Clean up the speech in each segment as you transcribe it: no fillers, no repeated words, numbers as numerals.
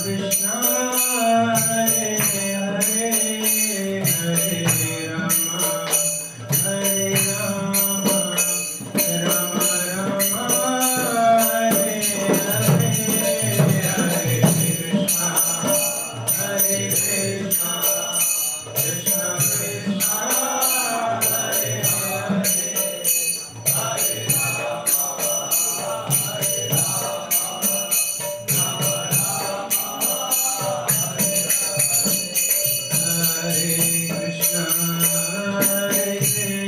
Krishna Hare Hare Hare Rama Hare Rama Rama Rama Hare Hare Hare Krishna Hare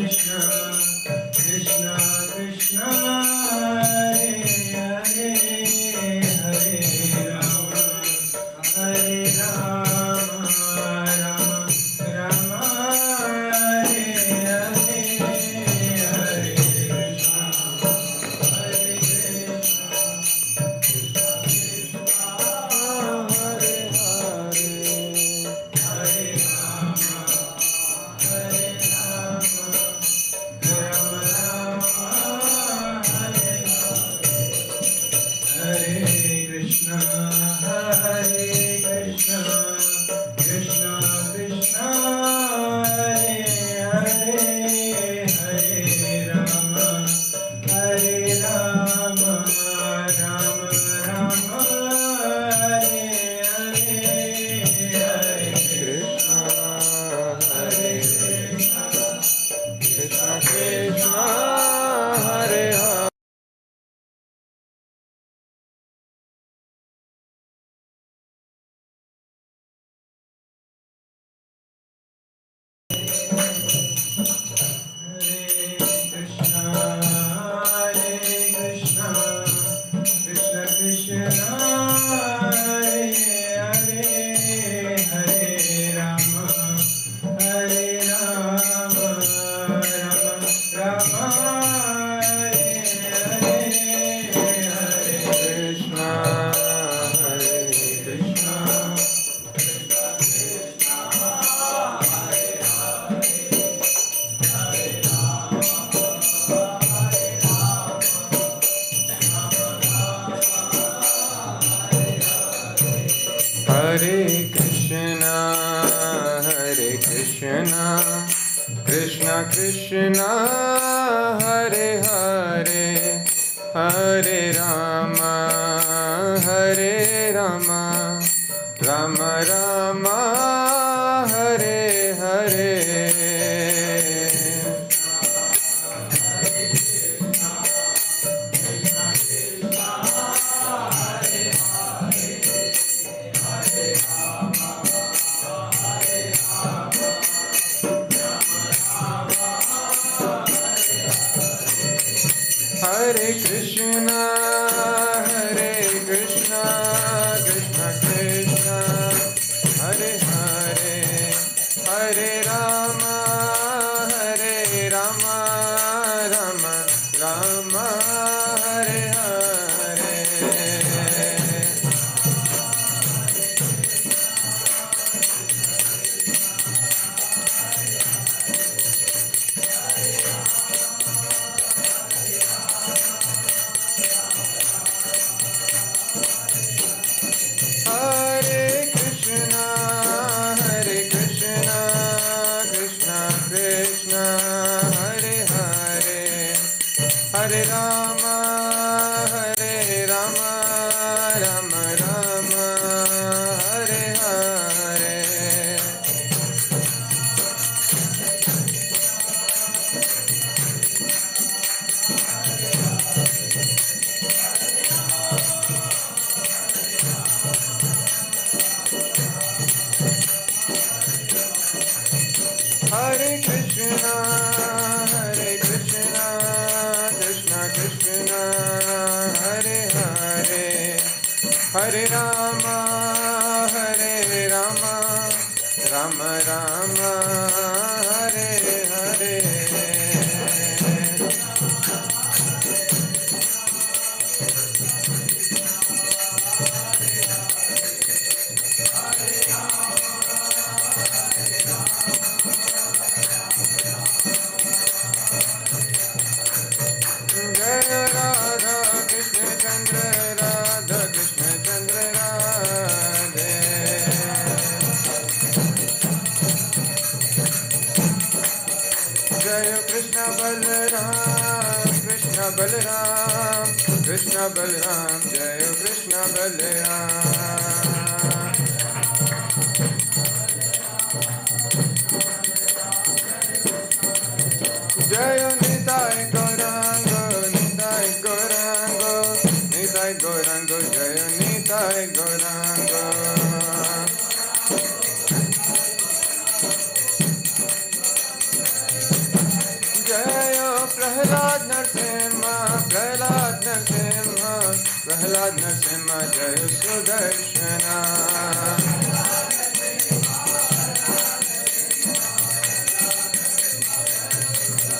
Krishna Krishna Krishna Hare Hare Hare Rama Hare Krishna, Hare Krishna, Krishna Krishna, Hare Hare, Hare Rama, Hare Rama, Rama Rama, Hare Hare, Hare Krishna, Hare Krishna, Krishna Krishna, Hare Hare. Hare Rama, Hare Rama, Rama Rama, Hare Hare. Hare Krishna, Hare Krishna, Krishna Krishna, Hare Hare, Hare Rama, Hare Rama, Rama Rama, Hare Hare, Hare Krishna, Hare Krishna, Krishna Krishna, Hare Hare. Hare Krishna, Hare Krishna, Krishna Krishna, Hare Hare, Hare Rama, Hare Rama, Rama Rama, Hare Hare. Hare Krishna, Hare Krishna, Krishna Krishna, Hare Hare, Hare Rama, Hare Rama, Rama Rama, Hare Hare. Hare Krishna, Hare Krishna, Krishna Krishna, Hare Hare, Hare Rama, Hare Rama, Rama Rama, Hare Hare. Hare Krishna, Hare Krishna, Krishna Krishna, Hare Hare, Hare Rama, Hare Rama, Rama Rama, Hare Hare. Jaya Radha Krishna Chandra, Radha Krishna Chandra, Radha जय कृष्ण बलराम कृष्ण बलराम कृष्ण बलराम जय कृष्ण बलराम जय निताय गौरांग निताय गौरांग निताय गौरांग जय निताय गौरांग जय प्रहलाद नरसिंह प्रहलाद नरसिंह प्रहलाद नरसिंह जय सुदर्शना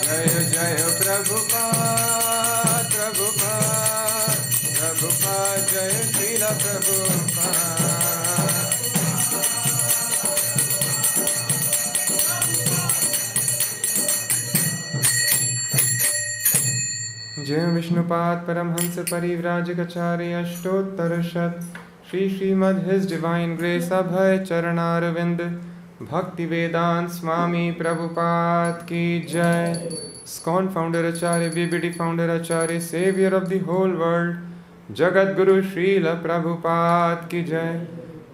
जय जय प्रभुपाद प्रभुपाद प्रभुपाद जय श्रील प्रभुपाद जय विष्णुपाद परमहंस परिव्राजकाचार्य अष्टोत्तरशत Shri Srimad his divine grace Abhay Charanaravinda Bhakti Vedanta Swami Prabhupada की जय ISKCON founder acharya BBD founder acharya saviour of the whole world Jagat Guru Srila Prabhupada की जय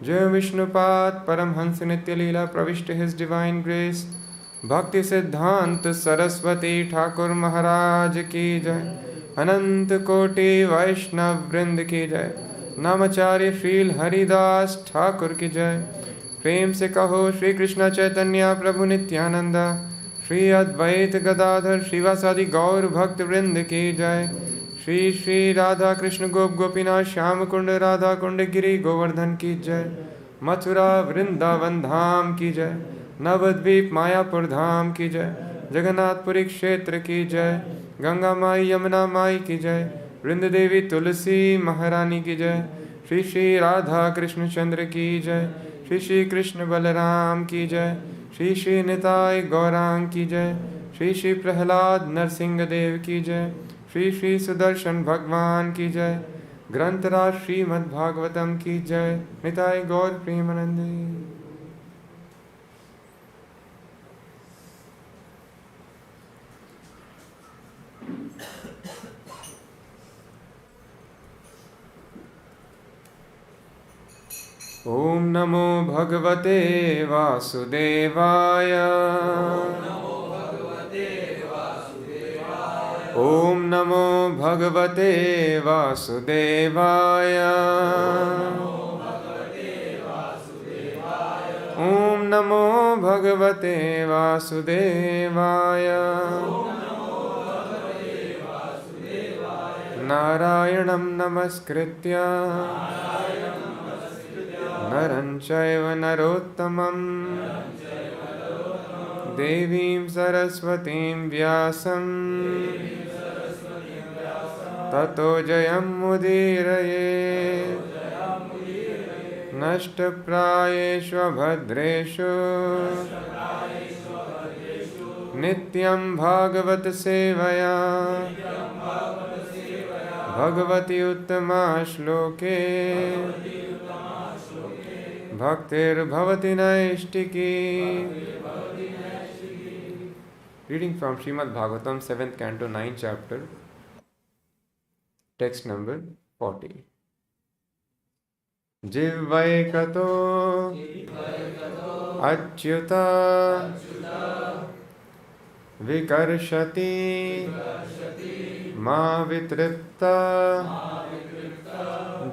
जय विष्णुपाद परमहंस नित्य लीला प्रविष्ट हिज डिवाइन ग्रेस भक्ति सिद्धांत सरस्वती ठाकुर महाराज की जय अनंत कोटि वैष्णव वृंद की जय नामाचार्य श्रील हरिदास ठाकुर की जय प्रेम से कहो श्री कृष्ण चैतन्य प्रभु नित्यानंद श्री अद्वैत गदाधर श्रीवासादि गौर भक्त वृंद की जय श्री श्री राधा कृष्ण गोप गोपीनाथ श्याम कुंड राधा कुंड गिरी गोवर्धन की जय मथुरा वृंदावन धाम की जय नवद्वीप मायापुर धाम की जय जगन्नाथपुरी क्षेत्र की जय गंगा माई यमुना माई की जय वृंद देवी तुलसी महारानी की जय श्री श्री राधा कृष्ण चंद्र की जय श्री श्री कृष्ण बलराम की जय श्री श्री निताय गौरांग की जय श्री श्री प्रहलाद नरसिंह देव की जय श्री श्री सुदर्शन भगवान की जय ग्रंथराज श्रीमद् भागवतम की जय निताय गौर प्रेमानंदी। ओम नमो भगवते वासुदेवाय ओम नमो भगवते वासुदेवाय ओम नमो भगवते वासुदेवाय नारायणं नमस्कृत्य नरं चैव नरोत्तमं देवीं सरस्वतीं व्यासं ततो जयमुदीरयेत् नष्टप्रायेषु भद्रेषु नित्यं भागवत सेवया भगवति उत्तमा श्लोके भक्तिर्भवति नैष्टिकी। Reading from Srimad Bhagavatam 7th Canto 9th chapter, text number 40. जिह्वैकतो Achyuta विकर्षति मा वितृप्ता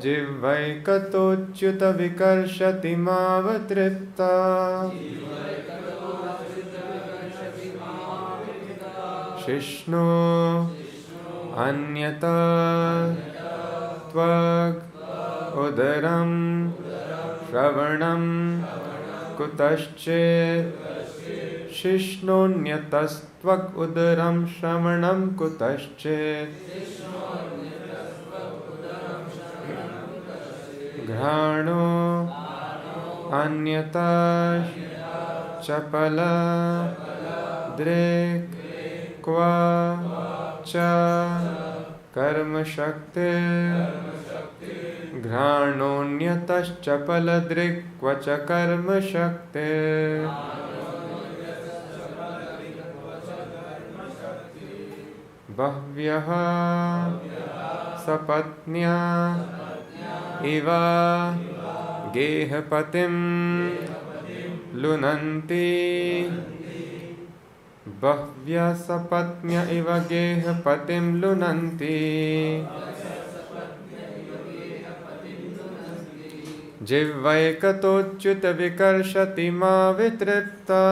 जिह्वैकतोच्युत विकर्षति मावतृप्ता शिष्णो अन्यता त्वग् उदरं श्रवणं कुतश्चेत् शिष्णोऽन्यतस्त्वग् उदरं श्रवणं कुतश्चेत् घ्राणो अन्यता चपल दृक् क्व च कर्मशक्ति घ्राणोऽन्यतश्चपल दृक् क्व च कर्मशक्ति बह्व्यः सपत्न्या इव गेहपतिं लुनन्ति बह्व्यः सपत्न्य इव गेहपतिं लुनन्ति जिह्वैकतोच्युत विकर्षति मा वितृप्ता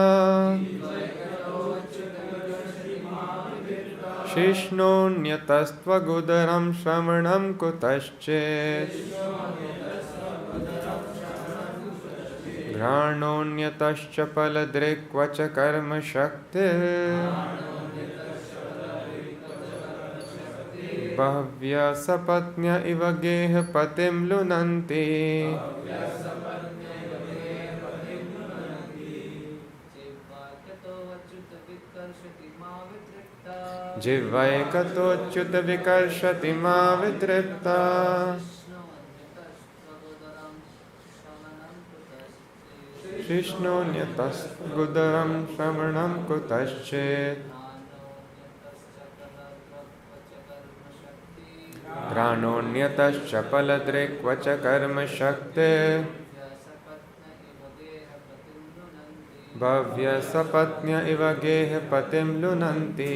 शिष्णोऽन्यतस्त्वगुदरं श्रवणं कुतश्चेत् घ्राणोऽन्यतश्च फलदृक् च कर्मशक्तिः बह्व्यः सपत्न्य इव गेहपतिं लुनन्ति जिह्वैकतोच्युत विकर्षति मा वितृप्ता शिष्णोऽन्यतस्त्वगुदरं श्रवणं कुतश्चेत् घ्राणोऽन्यतश्च फलदृक् च कर्मशक्तिः बह्व्यः सपत्न्य इव गेहपतिं लुनन्ति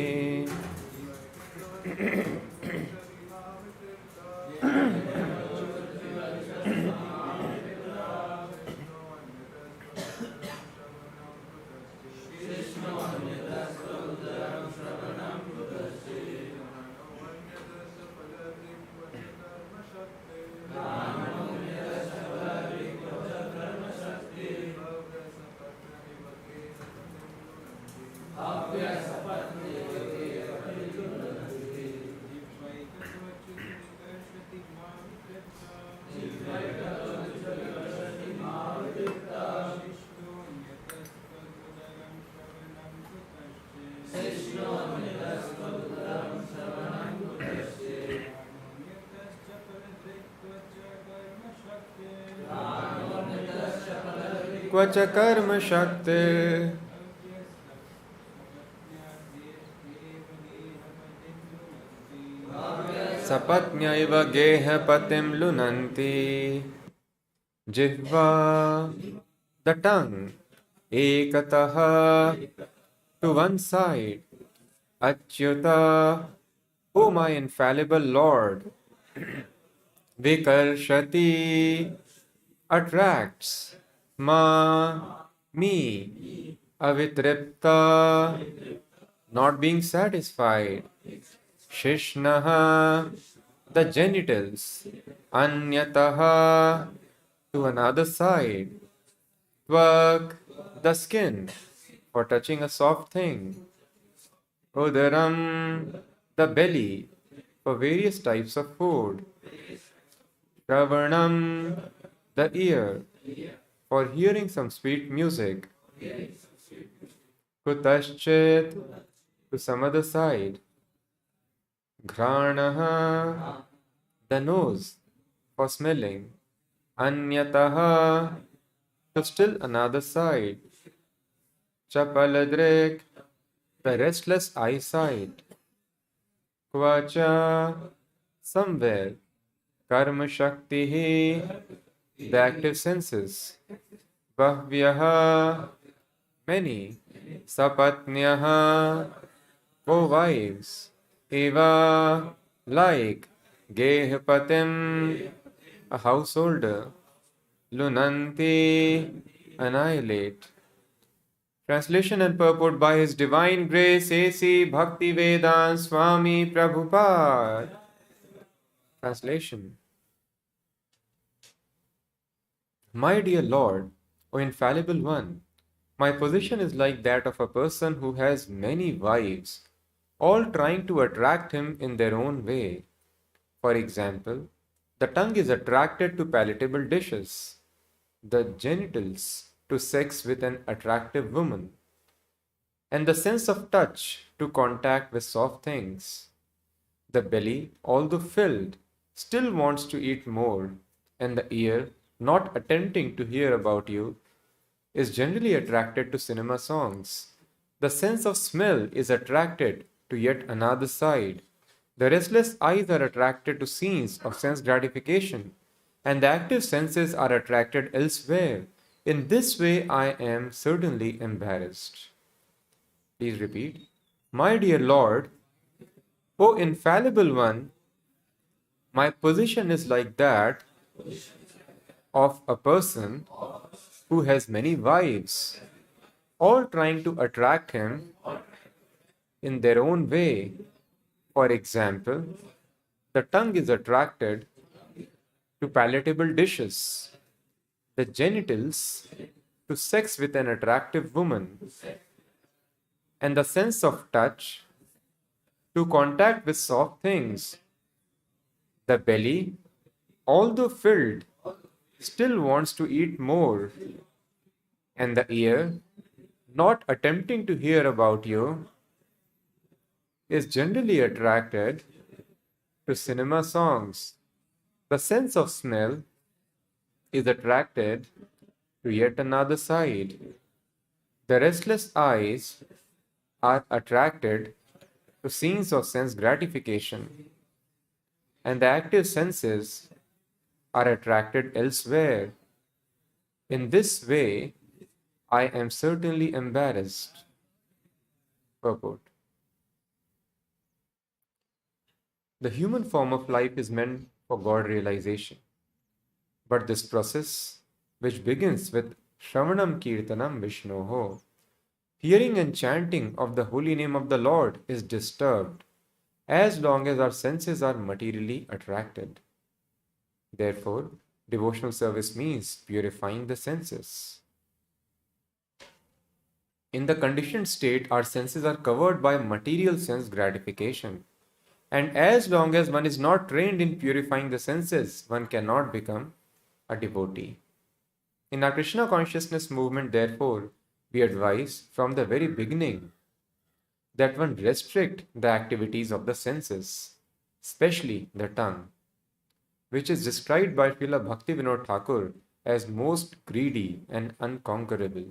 क्वच कर्म शक्ति सपत्न्य इव गेहपतिं लुनन्ति जिह्वा the tongue ekatah to one side achyuta O my infallible Lord vikarshati attracts ma me avitripta not being satisfied shishnaha the genitals anyataha to another side tvak the skin for touching a soft thing udaram the belly for various types of food shravanam the ear for hearing some sweet music kutaschet to some other side ghranaha the nose for smelling anyataha to still another side chapaladrik the restless eyesight kvacha somewhere karma shaktihi the active senses bahvyaha many sapatnyaha co-wives eva like gehapatim a householder lunanti annihilate. Translation and purport by His Divine Grace A.C. Bhaktivedanta Swami Prabhupada. Translation. My dear Lord, O Infallible One, my position is like that of a person who has many wives, all trying to attract him in their own way. For example, the tongue is attracted to palatable dishes, the genitals to sex with an attractive woman, and the sense of touch to contact with soft things. The belly, although filled, still wants to eat more, and the ear, not attempting to hear about you, is generally attracted to cinema songs. The sense of smell is attracted to yet another side. The restless eyes are attracted to scenes of sense gratification, and the active senses are attracted elsewhere. In this way, I am certainly embarrassed. Please repeat. My dear Lord, O infallible one, my position is like that of a person who has many wives, all trying to attract him in their own way. For example, the tongue is attracted to palatable dishes, the genitals to sex with an attractive woman, and the sense of touch to contact with soft things. The belly, although filled, still wants to eat more, and the ear, not attempting to hear about you, is generally attracted to cinema songs. The sense of smell is attracted to yet another side. The restless eyes are attracted to scenes of sense gratification, and the active senses are attracted elsewhere. In this way, I am certainly embarrassed. Purport. The human form of life is meant for God realization. But this process, which begins with Shravanam Kirtanam Vishnoho, hearing and chanting of the holy name of the Lord, is disturbed as long as our senses are materially attracted. Therefore, devotional service means purifying the senses. In the conditioned state, our senses are covered by material sense gratification. And as long as one is not trained in purifying the senses, one cannot become a devotee. In our Krishna consciousness movement, therefore, we advise from the very beginning that one restrict the activities of the senses, especially the tongue, which is described by Srila Bhaktivinoda Thakur as most greedy and unconquerable.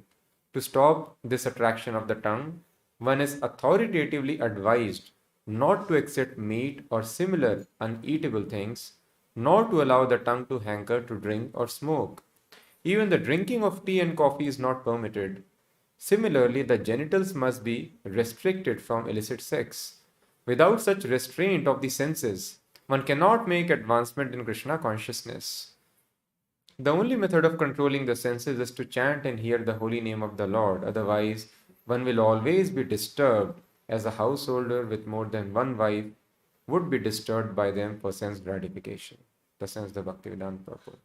To stop this attraction of the tongue, one is authoritatively advised not to accept meat or similar uneatable things, nor to allow the tongue to hanker to drink or smoke. Even the drinking of tea and coffee is not permitted. Similarly, the genitals must be restricted from illicit sex. Without such restraint of the senses, one cannot make advancement in Krishna consciousness. The only method of controlling the senses is to chant and hear the holy name of the Lord. Otherwise, one will always be disturbed, as a householder with more than one wife would be disturbed by them for sense gratification. The sense the Bhaktivedanta purport.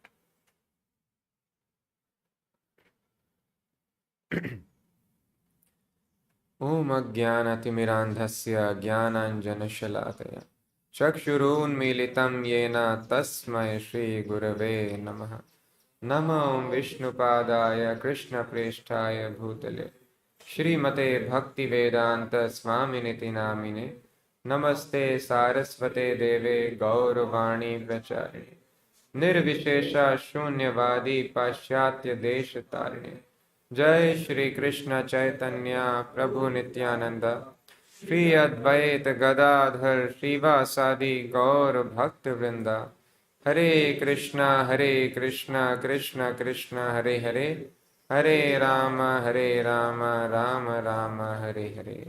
Om Ajnanatimirandhasya Jnananjanashalakaya Chakshurunmilitam Yena Tasmai Shri Gurave Namaha Namo Om Vishnupadaya Krishna Presthaya Bhutale Shrimate Bhaktivedanta Swaminiti Namine Namaste Sarasvate Deve Gauravani Pracharine Nirvishesha Shunyavadi Paschatya Deshatarine Jai Shri Krishna Chaitanya Prabhu Nityananda Shri Advait Gadadhar Srivasadi Gaur Bhakti Vrinda Hare Krishna Krishna Krishna Hare Hare Hare Rama Rama Rama Hare Hare.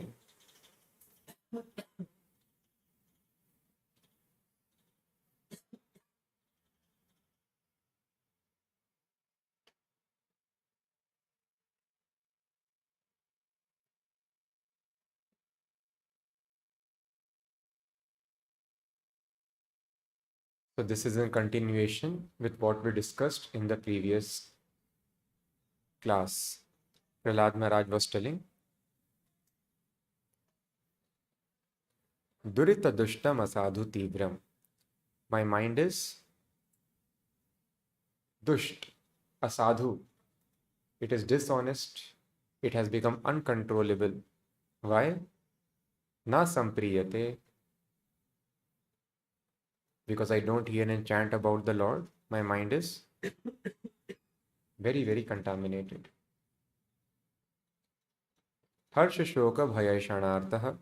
So this is in continuation with what we discussed in the previous class. Prahlad Maharaj was telling, Durita dushtam asadhu tibram. My mind is dusht, asadhu. It is dishonest. It has become uncontrollable. Why? Na sampriyate. Because I don't hear and chant about the Lord, my mind is very, very contaminated. Harsha shoka bhaya shanartaha.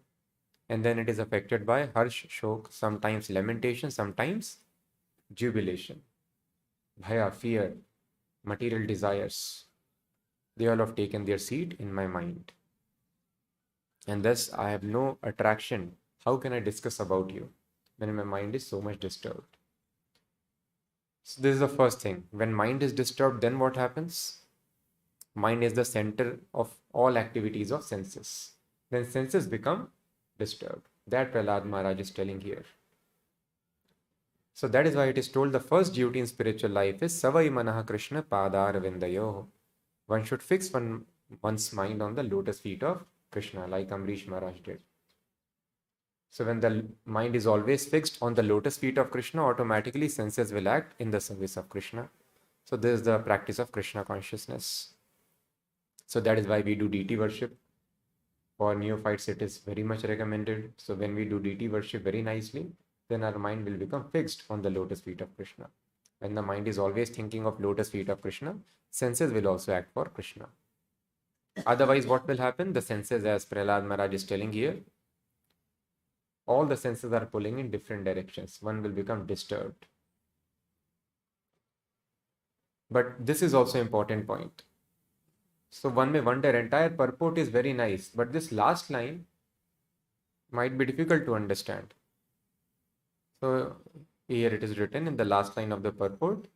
And then it is affected by harsh, shok, sometimes lamentation, sometimes jubilation. Bhaya, fear, material desires, they all have taken their seat in my mind. And thus I have no attraction. How can I discuss about you when my mind is so much disturbed? So this is the first thing. When mind is disturbed, then what happens? Mind is the center of all activities of senses. Then senses become disturbed. That Prahlad Maharaj is telling here. So that is why it is told the first duty in spiritual life is Savai Manaha Krishna Padar Vindayo. One should fix one's mind on the lotus feet of Krishna, like Amrish Maharaj did. So when the mind is always fixed on the lotus feet of Krishna, automatically senses will act in the service of Krishna. So this is the practice of Krishna consciousness. So that is why we do deity worship. For neophytes, it is very much recommended. So when we do deity worship very nicely, then our mind will become fixed on the lotus feet of Krishna. When the mind is always thinking of lotus feet of Krishna, senses will also act for Krishna. Otherwise, what will happen? The senses, as Prahlad Maharaj is telling here, all the senses are pulling in different directions. One will become disturbed. But this is also an important point. So one may wonder, entire purport is very nice, but this last line might be difficult to understand. So here it is written in the last line of the purport.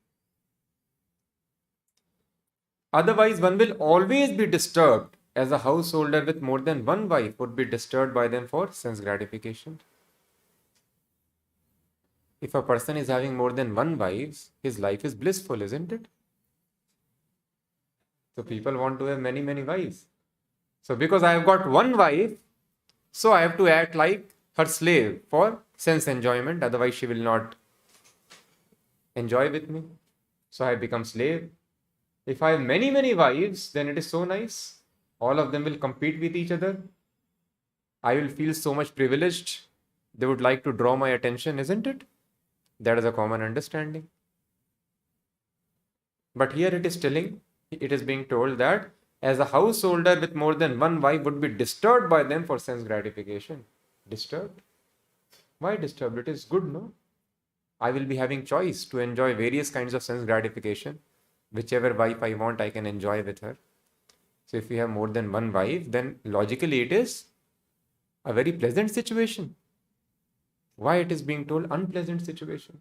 Otherwise, one will always be disturbed, as a householder with more than one wife would be disturbed by them for sense gratification. If a person is having more than one wife, his life is blissful, isn't it? So people want to have many, many wives. So because I have got one wife, so I have to act like her slave for sense enjoyment. Otherwise, she will not enjoy with me. So I become slave. If I have many, many wives, then it is so nice. All of them will compete with each other. I will feel so much privileged. They would like to draw my attention, isn't it? That is a common understanding. But here it is being told that as a householder with more than one wife would be disturbed by them for sense gratification. Disturbed? Why disturbed? It is good, no? I will be having choice to enjoy various kinds of sense gratification. Whichever wife I want, I can enjoy with her. So if we have more than one wife, then logically it is a very pleasant situation. Why it is being told unpleasant situation?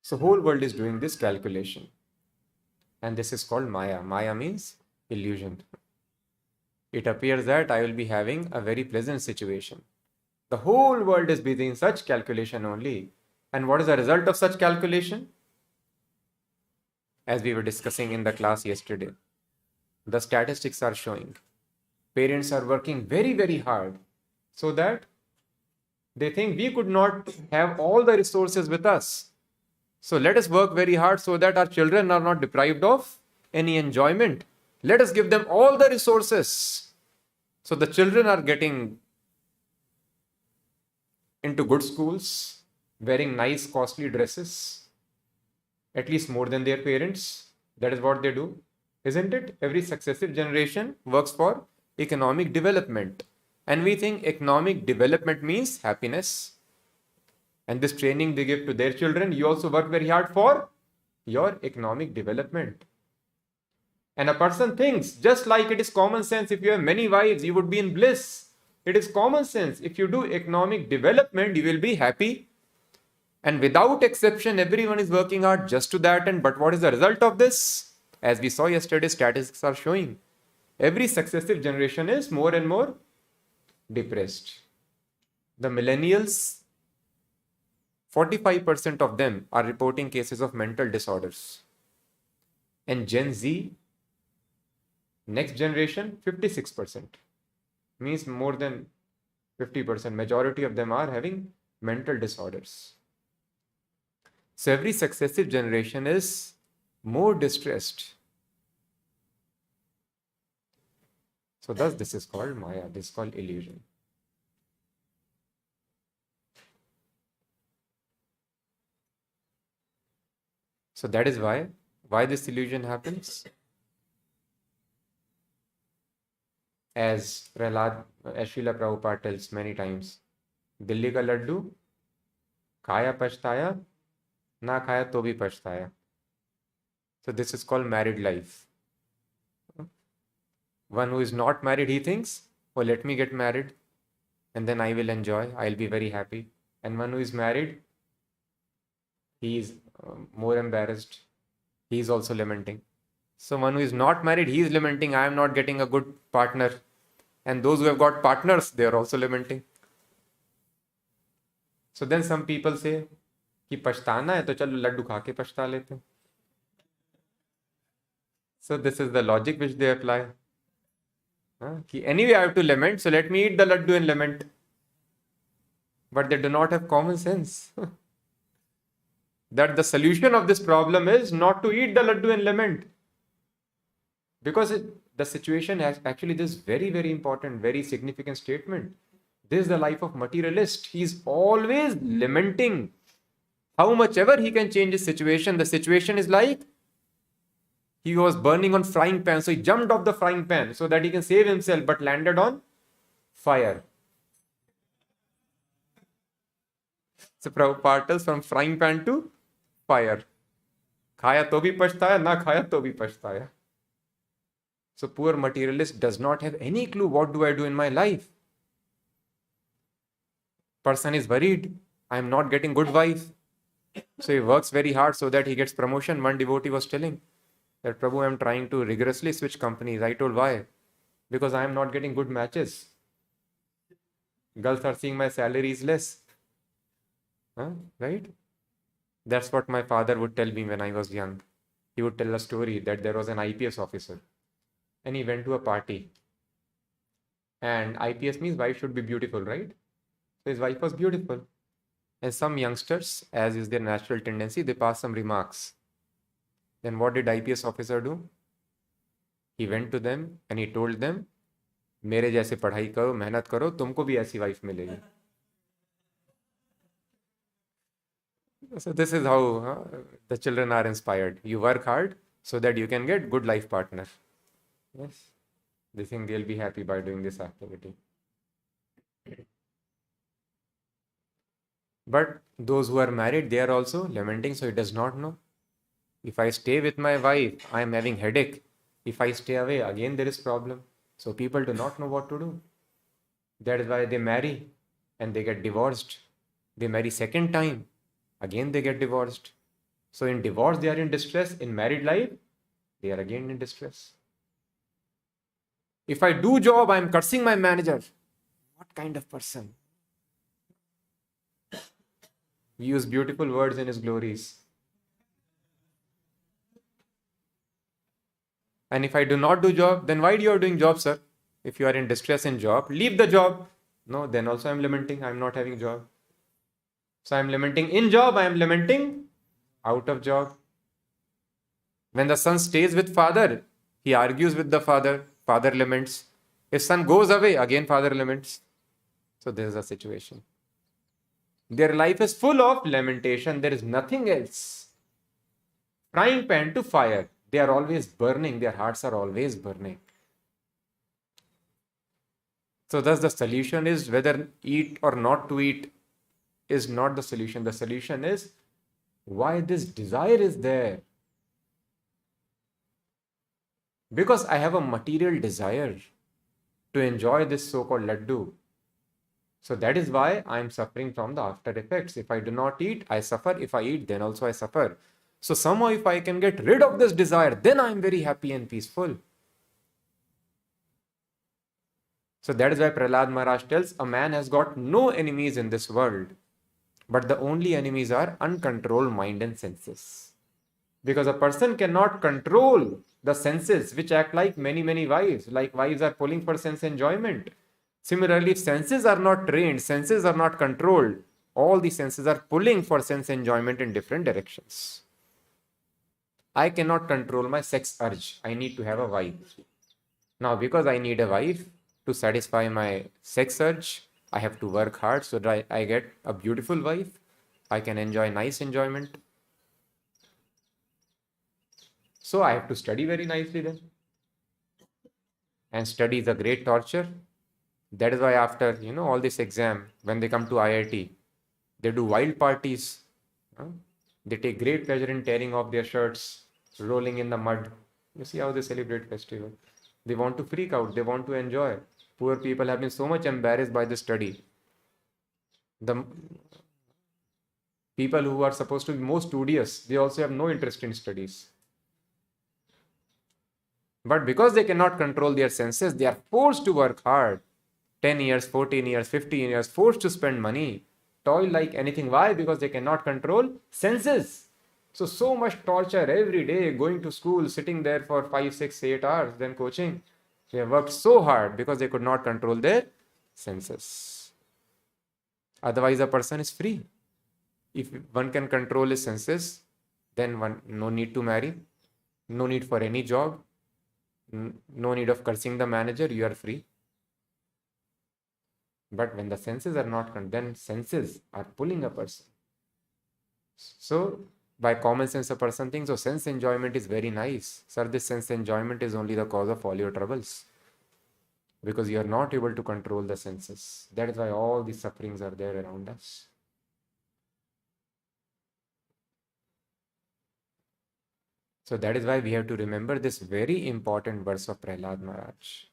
So whole world is doing this calculation. And this is called Maya. Maya means illusion. It appears that I will be having a very pleasant situation. The whole world is busy in such calculation only. And what is the result of such calculation? As we were discussing in the class yesterday, the statistics are showing parents are working very, very hard so that they think we could not have all the resources with us. So let us work very hard so that our children are not deprived of any enjoyment. Let us give them all the resources. So the children are getting into good schools, wearing nice, costly dresses, at least more than their parents. That is what they do, isn't it? Every successive generation works for economic development. And we think economic development means happiness. And this training they give to their children, you also work very hard for your economic development. And a person thinks, just like it is common sense, if you have many wives, you would be in bliss. It is common sense. If you do economic development, you will be happy. And without exception, everyone is working hard just to that end. But what is the result of this? As we saw yesterday, statistics are showing. Every successive generation is more and more depressed. The millennials, 45% of them are reporting cases of mental disorders. And Gen Z, next generation, 56%. Means more than 50%. Majority of them are having mental disorders. So every successive generation is more distressed. So thus this is called Maya. This is called illusion. So that is why this illusion happens. As Srila Prabhupada tells many times, Dilli ka laddu, khaya pachhtaya, na khaya to bhi pachhtaya. So this is called married life. One who is not married, he thinks, oh, let me get married and then I will enjoy, I'll be very happy. And one who is married, he is more embarrassed. He is also lamenting. So one who is not married, he is lamenting, I am not getting a good partner. And those who have got partners, they are also lamenting. So then some people say, कि पछताना है तो चलो लड्डू खा के पछता लेते हैं. So this is the logic which they apply. कि anyway I have to lament, so let me eat the laddu and lament. But they do not have common sense. That the solution of this problem is not to eat the laddu and lament. Because the situation has actually this very, very important, very significant statement. This is the life of materialist. He is always lamenting how much ever he can change his situation. The situation is like he was burning on frying pan, so he jumped off the frying pan so that he can save himself, but landed on fire. So Prabhupada tells from frying pan to fire. Khaya to bhi pachhtaya, na khaya to bhi pachhtaya. So poor materialist does not have any clue what do I do in my life. Person is worried, I am not getting good wife. So he works very hard so that he gets promotion. One devotee was telling that, Prabhu, I am trying to rigorously switch companies. I told, why? Because I am not getting good matches. Girls are seeing my salary is less. Right? That's what my father would tell me when I was young. He would tell a story that there was an IPS officer and he went to a party. And IPS means wife should be beautiful, right? So his wife was beautiful. And some youngsters, as is their natural tendency, they pass some remarks. Then what did IPS officer do? He went to them and he told them, मेरे जैसे पढ़ाई करो, मेहनत करो, तुमको भी ऐसी wife मिलेगी. So this is how the children are inspired. You work hard so that you can get good life partner. Yes. They think they'll be happy by doing this activity. But those who are married, they are also lamenting, so he does not know. If I stay with my wife, I am having headache. If I stay away, again there is problem. So people do not know what to do. That is why they marry and they get divorced. They marry second time, again they get divorced. So in divorce, they are in distress. In married life, they are again in distress. If I do job, I am cursing my manager. What kind of person? We use beautiful words in his glories. And if I do not do job, then why you are doing job, sir? If you are in distress in job, leave the job. No, then also I am lamenting, I am not having job. So I am lamenting in job, I am lamenting out of job. When the son stays with father, he argues with the father, father laments. If son goes away, again father laments. So this is the situation. Their life is full of lamentation. There is nothing else. Frying pan to fire. They are always burning. Their hearts are always burning. So thus the solution is whether eat or not to eat is not the solution. The solution is why this desire is there. Because I have a material desire to enjoy this so-called laddu. So that is why I am suffering from the after effects. If I do not eat, I suffer. If I eat, then also I suffer. So somehow if I can get rid of this desire, then I am very happy and peaceful. So that is why Prahlad Maharaj tells, a man has got no enemies in this world, but the only enemies are uncontrolled mind and senses. Because a person cannot control the senses which act like many, many wives. Like wives are pulling for sense enjoyment. Similarly, if senses are not trained, senses are not controlled, all the senses are pulling for sense enjoyment in different directions. I cannot control my sex urge. I need to have a wife. Now, because I need a wife to satisfy my sex urge, I have to work hard so that I get a beautiful wife. I can enjoy nice enjoyment. So I have to study very nicely then. And study is a great torture. That is why after, all this exam, when they come to IIT, they do wild parties. huh? They take great pleasure in tearing off their shirts, rolling in the mud. You see how they celebrate festival. They want to freak out. They want to enjoy. Poor people have been so much embarrassed by the study. The people who are supposed to be most studious, they also have no interest in studies. But because they cannot control their senses, they are forced to work hard. 10 years, 14 years, 15 years, forced to spend money, toil like anything. Why? Because they cannot control senses. So much torture every day, going to school, sitting there for 5, 6, 8 hours, then coaching. They have worked so hard because they could not control their senses. Otherwise, a person is free. If one can control his senses, then no need to marry, no need for any job, no need of cursing the manager, you are free. But when the senses are not, then senses are pulling a person. So by common sense, a person thinks, oh, sense enjoyment is very nice. Sir, this sense enjoyment is only the cause of all your troubles. Because you are not able to control the senses. That is why all these sufferings are there around us. So that is why we have to remember this very important verse of Prahlad Maharaj.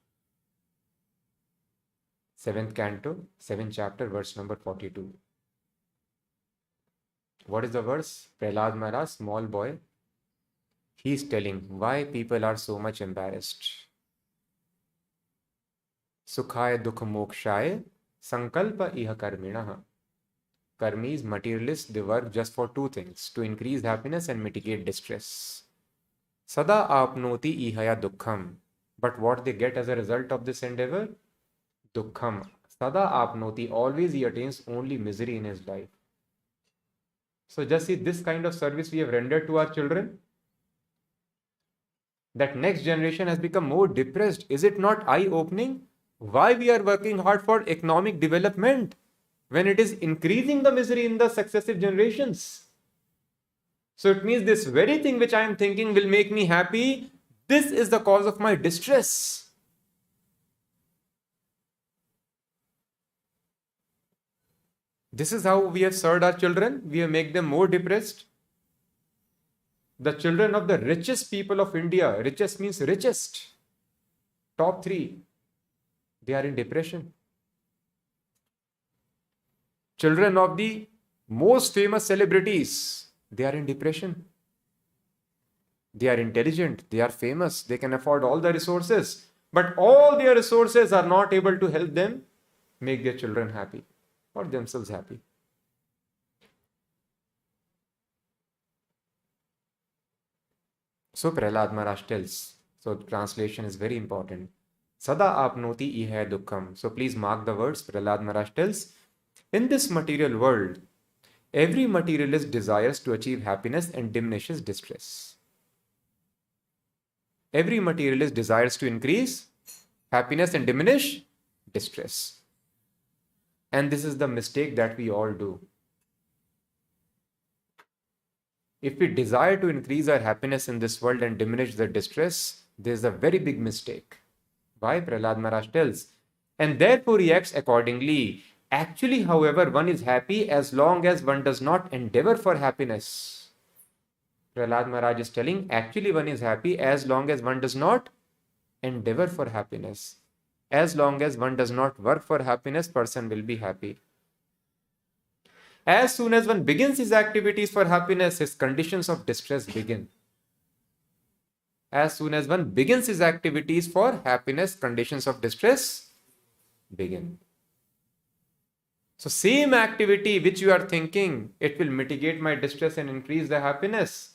7th canto, 7th chapter, verse number 42. What is the verse? Prahlad Maharaj, small boy, he is telling why people are so much embarrassed. Sukhaya dukha mokshaya sankalpa iha karminaha. Karmis, materialists, they work just for two things, to increase happiness and mitigate distress. Sada apnoti ihaya dukkham. But what they get as a result of this endeavor? Dukkham. Sada apnoti, always he attains only misery in his life. So just see this kind of service we have rendered to our children. That next generation has become more depressed. Is it not eye-opening? Why we are working hard for economic development when it is increasing the misery in the successive generations? So it means this very thing which I am thinking will make me happy, this is the cause of my distress. This is how we have served our children. We have made them more depressed. The children of the richest people of India, richest means richest, top 3, they are in depression. Children of the most famous celebrities, they are in depression. They are intelligent, they are famous, they can afford all the resources, but all their resources are not able to help them make their children happy or themselves happy. So Prahlad Maharaj tells, so translation is very important. Sada apnoti ihaya dukkham. So please mark the words. Prahlad Maharaj tells, in this material world, every materialist desires to achieve happiness and diminishes distress. Every materialist desires to increase happiness and diminish distress. And this is the mistake that we all do. If we desire to increase our happiness in this world and diminish the distress, there is a very big mistake. Why? Prahlad Maharaj tells, and therefore he acts accordingly. Actually, however, one is happy as long as one does not endeavor for happiness. Prahlad Maharaj is telling, actually one is happy as long as one does not endeavor for happiness. As long as one does not work for happiness, person will be happy. As soon as one begins his activities for happiness, his conditions of distress begin. As soon as one begins his activities for happiness, conditions of distress begin. So same activity which you are thinking, it will mitigate my distress and increase the happiness,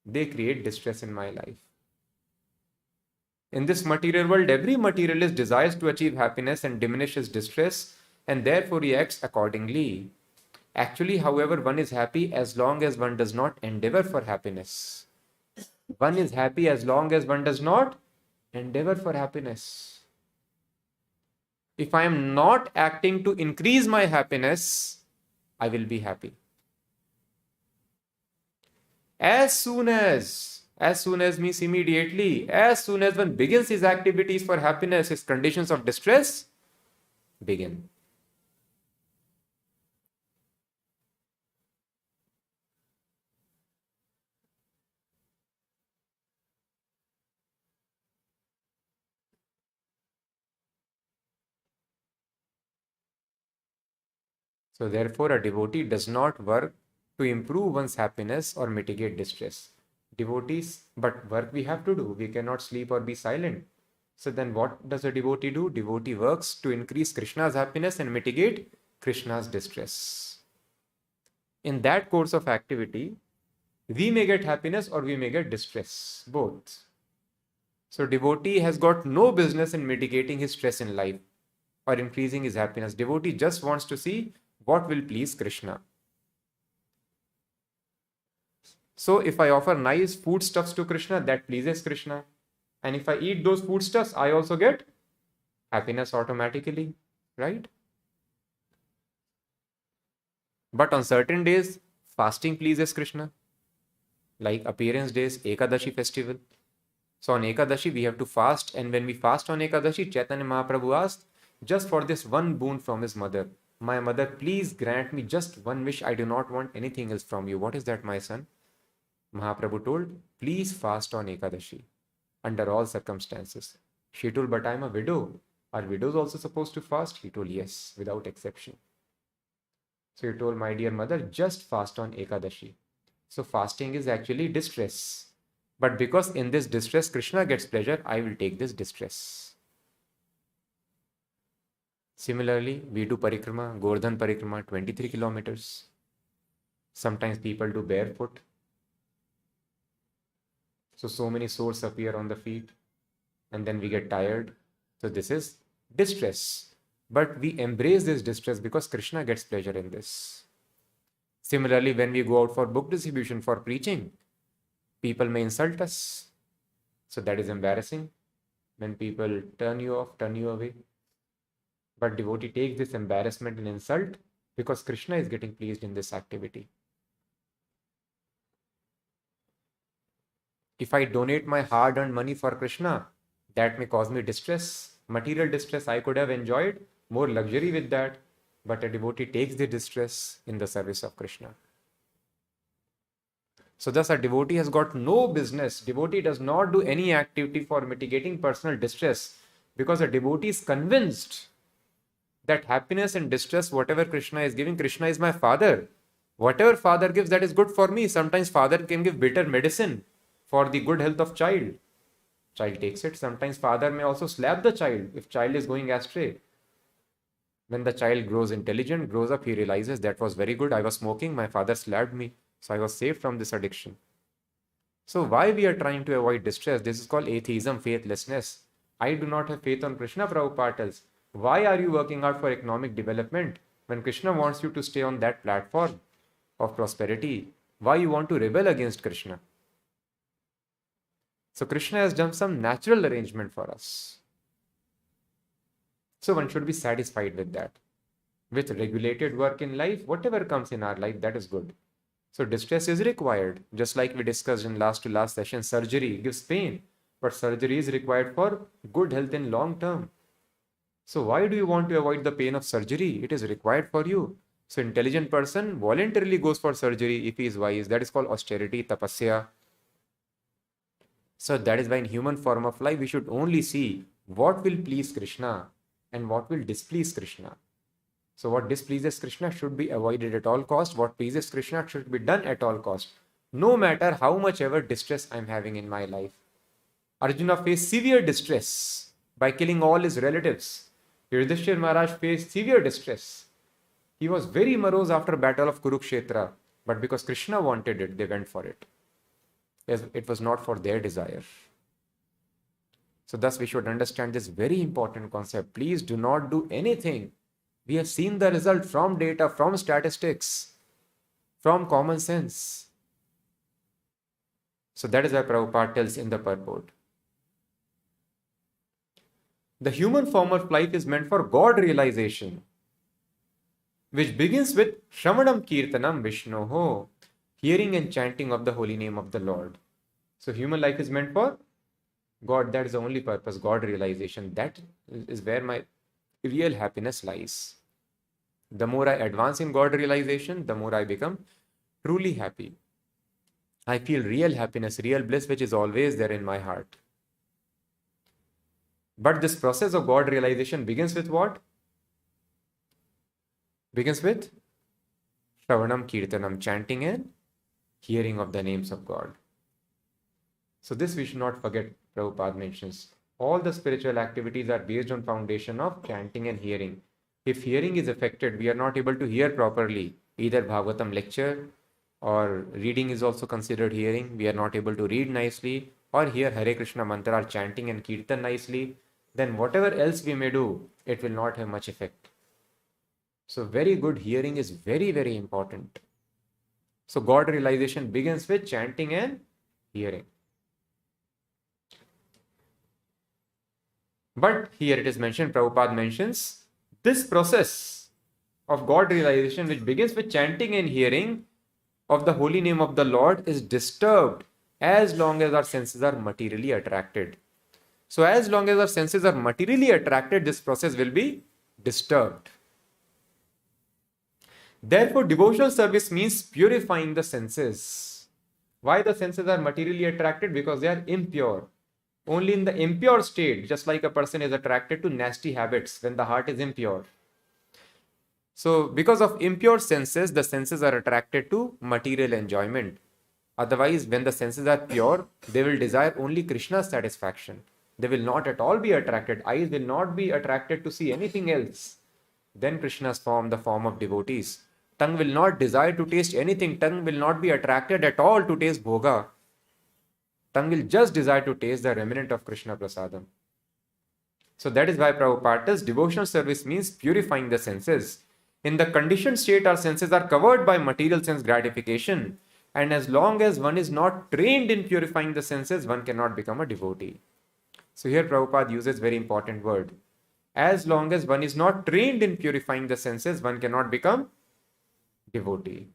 they create distress in my life. In this material world, every materialist desires to achieve happiness and diminishes distress, and therefore he acts accordingly. Actually, however, one is happy as long as one does not endeavor for happiness. One is happy as long as one does not endeavor for happiness. If I am not acting to increase my happiness, I will be happy. As soon as As soon as means immediately. As soon as one begins his activities for happiness, his conditions of distress begin. So therefore, a devotee does not work to improve one's happiness or mitigate distress. Devotees, but work we have to do. We cannot sleep or be silent. So then what does a devotee do? Devotee works to increase Krishna's happiness and mitigate Krishna's distress. In that course of activity, we may get happiness or we may get distress, both. So devotee has got no business in mitigating his stress in life or increasing his happiness. Devotee just wants to see what will please Krishna. So if I offer nice foodstuffs to Krishna, that pleases Krishna. And if I eat those foodstuffs, I also get happiness automatically, right? But on certain days, fasting pleases Krishna, like appearance days, Ekadashi festival. So on Ekadashi, we have to fast. And when we fast on Ekadashi, Chaitanya Mahaprabhu asked, just for this one boon from his mother, my mother, please grant me just one wish. I do not want anything else from you. What is that, my son? Mahaprabhu told, please fast on Ekadashi under all circumstances. She told, but I am a widow. Are widows also supposed to fast? He told, yes, without exception. So he told, my dear mother, just fast on Ekadashi. So fasting is actually distress. But because in this distress Krishna gets pleasure, I will take this distress. Similarly, we do parikrama, Govardhan parikrama, 23 kilometers. Sometimes people do barefoot. So many sores appear on the feet and then we get tired. So this is distress. But we embrace this distress because Krishna gets pleasure in this. Similarly, when we go out for book distribution, for preaching, people may insult us. So that is embarrassing when people turn you off, turn you away. But devotee takes this embarrassment and insult because Krishna is getting pleased in this activity. If I donate my hard-earned money for Krishna, that may cause me distress, material distress. I could have enjoyed more luxury with that, but a devotee takes the distress in the service of Krishna. So thus a devotee has got no business. Devotee does not do any activity for mitigating personal distress because a devotee is convinced that happiness and distress, whatever Krishna is giving, Krishna is my father. Whatever father gives, that is good for me. Sometimes father can give bitter medicine for the good health of child. Child takes it. Sometimes father may also slap the child if child is going astray. When the child grows intelligent, grows up, he realizes that was very good. I was smoking, my father slapped me, so I was saved from this addiction. So why we are trying to avoid distress? This is called atheism, faithlessness. I do not have faith on Krishna, Prabhupada tells. Why are you working out for economic development when Krishna wants you to stay on that platform of prosperity? Why you want to rebel against Krishna? So Krishna has done some natural arrangement for us. So one should be satisfied with that. With regulated work in life, whatever comes in our life, that is good. So distress is required. Just like we discussed in last session, surgery gives pain, but surgery is required for good health in long term. So why do you want to avoid the pain of surgery? It is required for you. So intelligent person voluntarily goes for surgery if he is wise. That is called austerity, tapasya. So that is why in human form of life, we should only see what will please Krishna and what will displease Krishna. So what displeases Krishna should be avoided at all cost. What pleases Krishna should be done at all cost. No matter how much ever distress I am having in my life. Arjuna faced severe distress by killing all his relatives. Yudhishthira Maharaj faced severe distress. He was very morose after battle of Kurukshetra. But because Krishna wanted it, they went for it. It was not for their desire. So thus we should understand this very important concept. Please do not do anything. We have seen the result from data, from statistics, from common sense. So that is why Prabhupada tells in the purport. The human form of life is meant for God realization, which begins with Shravanam Kirtanam Vishnoho, hearing and chanting of the holy name of the Lord. So human life is meant for God. That is the only purpose, God realization. That is where my real happiness lies. The more I advance in God realization, the more I become truly happy. I feel real happiness, real bliss, which is always there in my heart. But this process of God realization begins with what? Begins with Shravanam Kirtanam, chanting and hearing of the names of God. So this we should not forget, Prabhupada mentions. All the spiritual activities are based on foundation of chanting and hearing. If hearing is affected, we are not able to hear properly. Either Bhagavatam lecture or reading is also considered hearing. We are not able to read nicely or hear Hare Krishna mantra or chanting and kirtan nicely. Then whatever else we may do, it will not have much effect. So very good hearing is very, very important. So God realization begins with chanting and hearing. But here it is mentioned, Prabhupada mentions, this process of God realization, which begins with chanting and hearing of the holy name of the Lord, is disturbed as long as our senses are materially attracted. So as long as our senses are materially attracted, this process will be disturbed. Therefore, devotional service means purifying the senses. Why the senses are materially attracted? Because they are impure. Only in the impure state, just like a person is attracted to nasty habits when the heart is impure. So because of impure senses, the senses are attracted to material enjoyment. Otherwise, when the senses are pure, they will desire only Krishna's satisfaction. They will not at all be attracted. Eyes will not be attracted to see anything else than Krishna's form, the form of devotees. Tongue will not desire to taste anything. Tongue will not be attracted at all to taste bhoga. Tongue will just desire to taste the remnant of Krishna Prasadam. So that is why Prabhupada says devotional service means purifying the senses. In the conditioned state, our senses are covered by material sense gratification. And as long as one is not trained in purifying the senses, one cannot become a devotee. So here Prabhupada uses very important word. As long as one is not trained in purifying the senses, one cannot become devotee.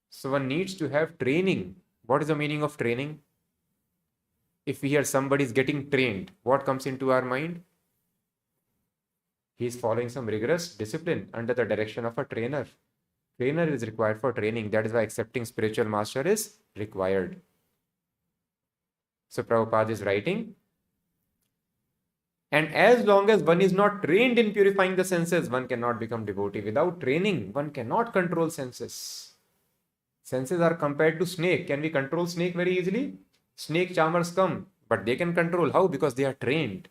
So one needs to have training. What is the meaning of training? If we hear somebody is getting trained, what comes into our mind? He is following some rigorous discipline under the direction of a trainer. Trainer is required for training. That is why accepting spiritual master is required. So Prabhupada is writing, and as long as one is not trained in purifying the senses, one cannot become devotee. Without training, one cannot control senses. Senses are compared to snake. Can we control snake very easily? Snake charmers come, but they can control. How? Because they are trained.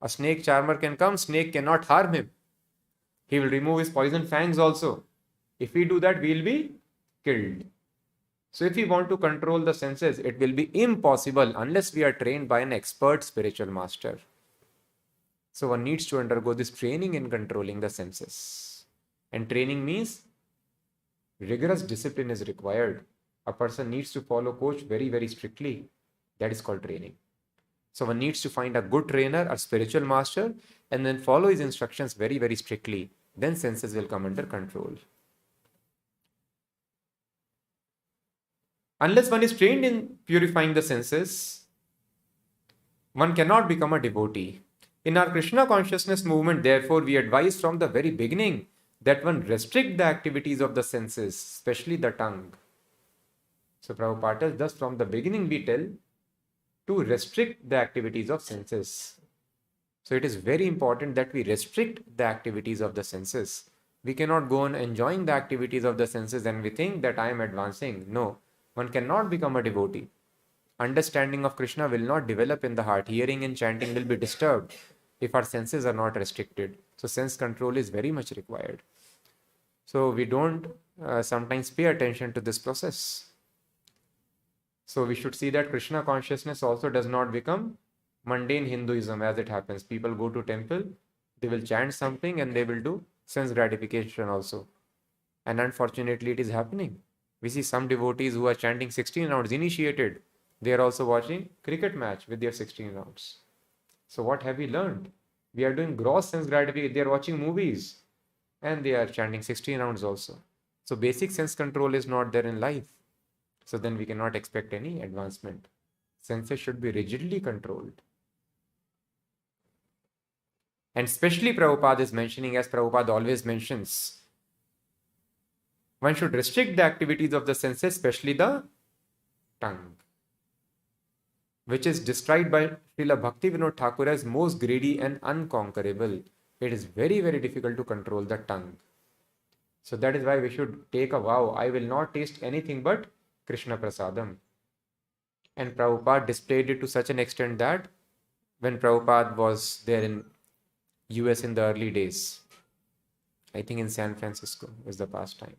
A snake charmer can come, snake cannot harm him. He will remove his poison fangs also. If we do that, we will be killed. So if we want to control the senses, it will be impossible unless we are trained by an expert spiritual master. So one needs to undergo this training in controlling the senses. And training means rigorous discipline is required. A person needs to follow coach very, very strictly. That is called training. So one needs to find a good trainer, a spiritual master, and then follow his instructions very, very strictly. Then senses will come under control. Unless one is trained in purifying the senses, one cannot become a devotee. In our Krishna consciousness movement, therefore, we advise from the very beginning that one restrict the activities of the senses, especially the tongue. So Prabhupada tells, thus from the beginning we tell to restrict the activities of senses. So it is very important that we restrict the activities of the senses. We cannot go on enjoying the activities of the senses and we think that I am advancing. No, one cannot become a devotee. Understanding of Krishna will not develop in the heart. Hearing and chanting will be disturbed if our senses are not restricted. So sense control is very much required. So we don't sometimes pay attention to this process. So we should see that Krishna consciousness also does not become mundane Hinduism as it happens. People go to temple, they will chant something and they will do sense gratification also. And unfortunately it is happening. We see some devotees who are chanting 16 rounds initiated. They are also watching cricket match with their 16 rounds. So what have we learned? We are doing gross sense gratification. They are watching movies and they are chanting 16 rounds also. So basic sense control is not there in life. So then we cannot expect any advancement. Senses should be rigidly controlled. And especially Prabhupada is mentioning, as Prabhupada always mentions, one should restrict the activities of the senses, especially the tongue, which is described by Srila Bhaktivinoda Thakur as most greedy and unconquerable. It is very, very difficult to control the tongue. So that is why we should take a vow, I will not taste anything but Krishna Prasadam. And Prabhupada displayed it to such an extent that when Prabhupada was there in US in the early days, I think in San Francisco was the past time.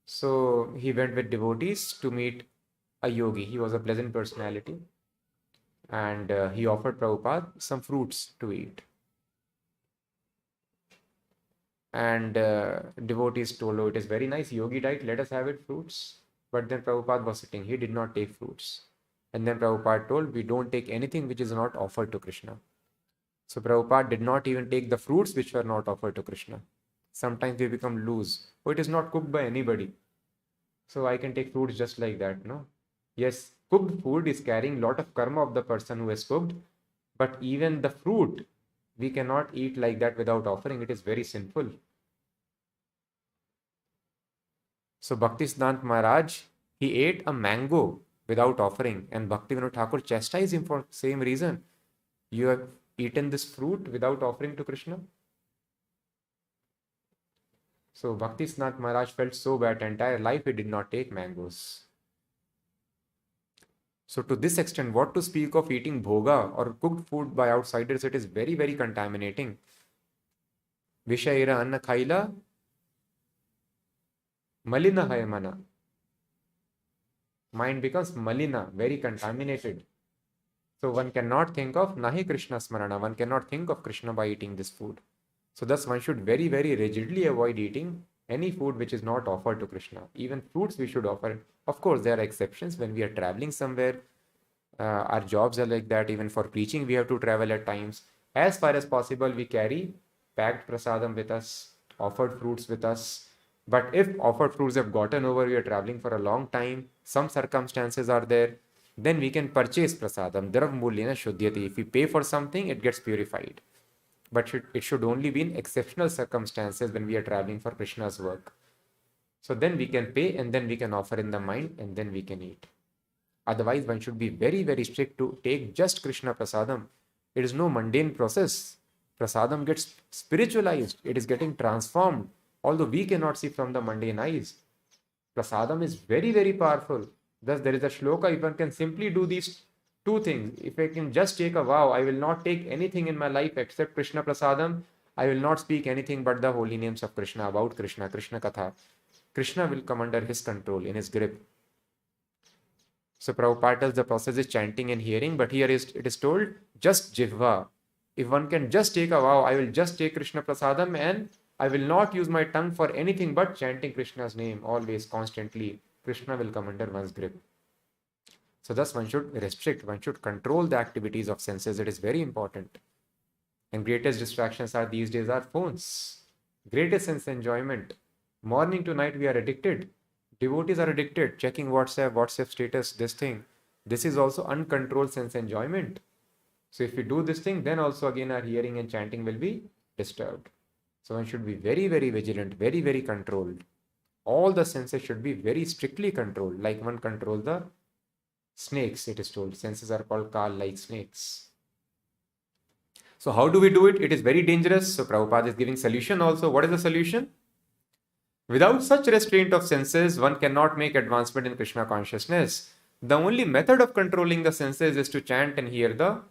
So he went with devotees to meet a yogi. He was a pleasant personality. And he offered Prabhupada some fruits to eat. And devotees told, oh, it is very nice, yogi diet, let us have it, fruits. But then Prabhupada was sitting, he did not take fruits. And then Prabhupada told, we don't take anything which is not offered to Krishna. So Prabhupada did not even take the fruits which were not offered to Krishna. Sometimes we become loose. Oh, it is not cooked by anybody, so I can take fruits just like that. No. Yes, cooked food is carrying a lot of karma of the person who has cooked, but even the fruit, we cannot eat like that without offering. It is very sinful. So Bhaktisiddhanta Maharaj, he ate a mango without offering, and Bhaktivinoda Thakur chastised him for same reason. You have eaten this fruit without offering to Krishna. So Bhaktisiddhanta Maharaj felt so bad, entire life he did not take mangoes. So to this extent, what to speak of eating bhoga or cooked food by outsiders, it is very, very contaminating. Vishaira anna khaila malina hai mana. Mind becomes malina, very contaminated. So one cannot think of nahi Krishna smarana. One cannot think of Krishna by eating this food. So thus one should very, very rigidly avoid eating any food which is not offered to Krishna. Even fruits we should offer. Of course, there are exceptions when we are traveling somewhere. Our jobs are like that. Even for preaching, we have to travel at times. As far as possible, we carry packed prasadam with us, offered fruits with us. But if offered fruits have gotten over, we are traveling for a long time, some circumstances are there, then we can purchase prasadam. Drav mulyena shuddhyati. If we pay for something, it gets purified. But it should only be in exceptional circumstances when we are traveling for Krishna's work. So then we can pay and then we can offer in the mind and then we can eat. Otherwise, one should be very, very strict to take just Krishna Prasadam. It is no mundane process. Prasadam gets spiritualized. It is getting transformed. Although we cannot see from the mundane eyes. Prasadam is very, very powerful. Thus, there is a shloka. If one can simply do these two things, if I can just take a vow, I will not take anything in my life except Krishna Prasadam. I will not speak anything but the holy names of Krishna, about Krishna, Krishna Katha. Krishna will come under his control, in his grip. So Prabhupada tells the process is chanting and hearing, but here it is told just jivva. If one can just take a vow, I will just take Krishna Prasadam and I will not use my tongue for anything but chanting Krishna's name always, constantly. Krishna will come under one's grip. So thus one should restrict, one should control the activities of senses. It is very important. And greatest distractions are these days are phones. Greatest sense enjoyment. Morning to night we are addicted. Devotees are addicted, checking WhatsApp status, this thing. This is also uncontrolled sense enjoyment. So if we do this thing, then also again our hearing and chanting will be disturbed. So one should be very, very vigilant, very, very controlled. All the senses should be very strictly controlled, like one controls the snakes, it is told. Senses are called Kal like snakes. So how do we do it? It is very dangerous. So Prabhupada is giving solution also. What is the solution? Without such restraint of senses, one cannot make advancement in Krishna consciousness. The only method of controlling the senses is to chant and hear the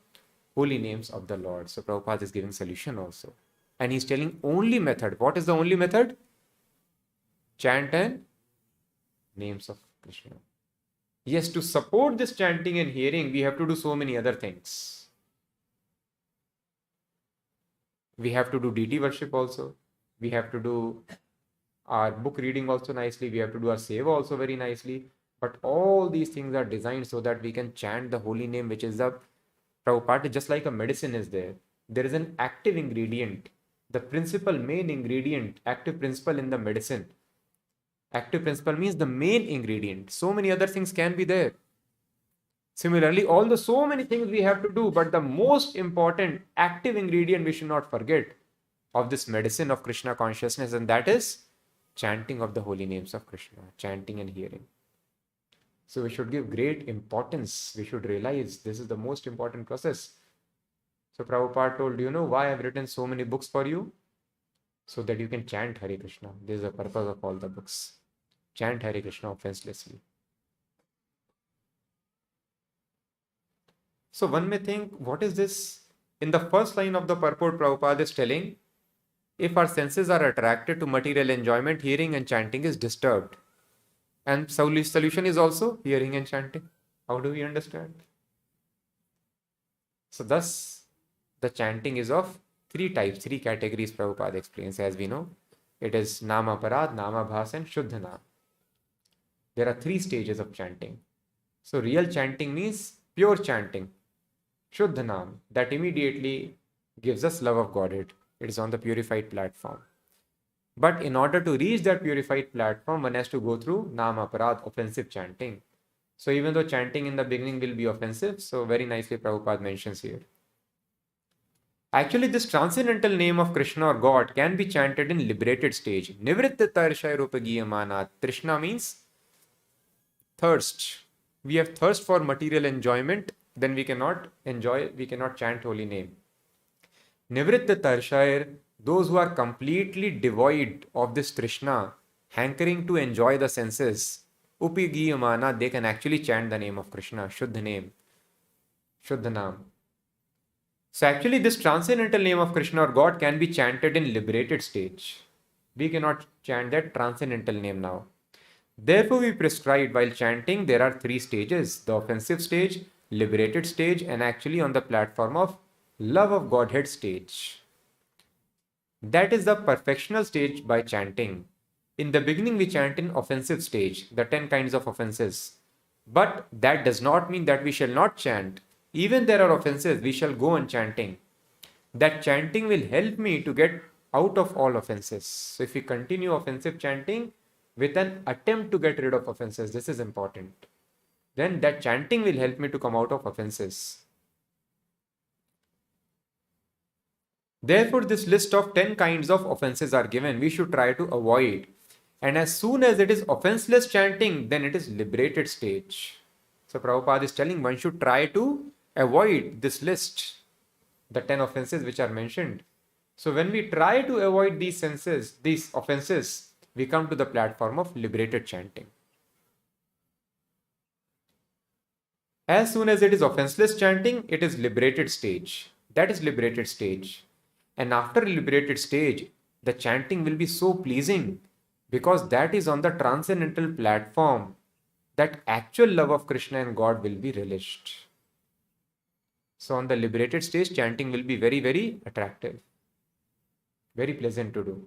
holy names of the Lord. So Prabhupada is giving solution also. And he's telling only method. What is the only method? Chant and names of Krishna. Yes, to support this chanting and hearing, we have to do so many other things. We have to do deity worship also. We have to do our book reading also nicely. We have to do our seva also very nicely. But all these things are designed so that we can chant the holy name, which is the Prabhupada, just like a medicine is there. There is an active ingredient, the principal main ingredient, active principle in the medicine. Active principle means the main ingredient. So many other things can be there. Similarly, although so many things we have to do, but the most important active ingredient we should not forget of this medicine of Krishna consciousness, and that is chanting of the holy names of Krishna, chanting and hearing. So we should give great importance. We should realize this is the most important process. So Prabhupada told, you know why I've written so many books for you? So that you can chant Hare Krishna. This is the purpose of all the books. Chant Hare Krishna offenselessly. So one may think, what is this? In the first line of the purport, Prabhupada is telling, if our senses are attracted to material enjoyment, hearing and chanting is disturbed. And solution is also hearing and chanting. How do we understand? So thus, the chanting is of three types, three categories Prabhupada explains. As we know, it is Nama Parad, Nama Bhas and Shuddha Nam. There are three stages of chanting. So real chanting means pure chanting. Shuddha Nam, that immediately gives us love of Godhead. It is on the purified platform. But in order to reach that purified platform, one has to go through Nama Parad, offensive chanting. So even though chanting in the beginning will be offensive, so very nicely Prabhupada mentions here. Actually, this transcendental name of Krishna or God can be chanted in liberated stage. Nivritta tarshaya rupa giyamana. Trishna means thirst. We have thirst for material enjoyment, then we cannot chant holy name. Nivritta tarshaya, those who are completely devoid of this Trishna, hankering to enjoy the senses, upi giyamana, they can actually chant the name of Krishna, Shuddha name, Shuddha Nam. So actually this transcendental name of Krishna or God can be chanted in liberated stage. We cannot chant that transcendental name now. Therefore we prescribed while chanting there are three stages, the offensive stage, liberated stage and actually on the platform of love of Godhead stage. That is the perfectional stage by chanting. In the beginning we chant in offensive stage, the 10 kinds of offenses. But that does not mean that we shall not chant. Even there are offenses, we shall go on chanting. That chanting will help me to get out of all offenses. So if we continue offensive chanting with an attempt to get rid of offenses, this is important. Then that chanting will help me to come out of offenses. Therefore, this list of 10 kinds of offenses are given. We should try to avoid. And as soon as it is offenseless chanting, then it is liberated stage. So Prabhupada is telling one should try to avoid this list, the 10 offenses which are mentioned. So when we try to avoid these offenses, we come to the platform of liberated chanting. As soon as it is offenseless chanting, it is liberated stage. That is liberated stage. And after liberated stage, the chanting will be so pleasing because that is on the transcendental platform that actual love of Krishna and God will be relished. So on the liberated stage, chanting will be very, very attractive. Very pleasant to do.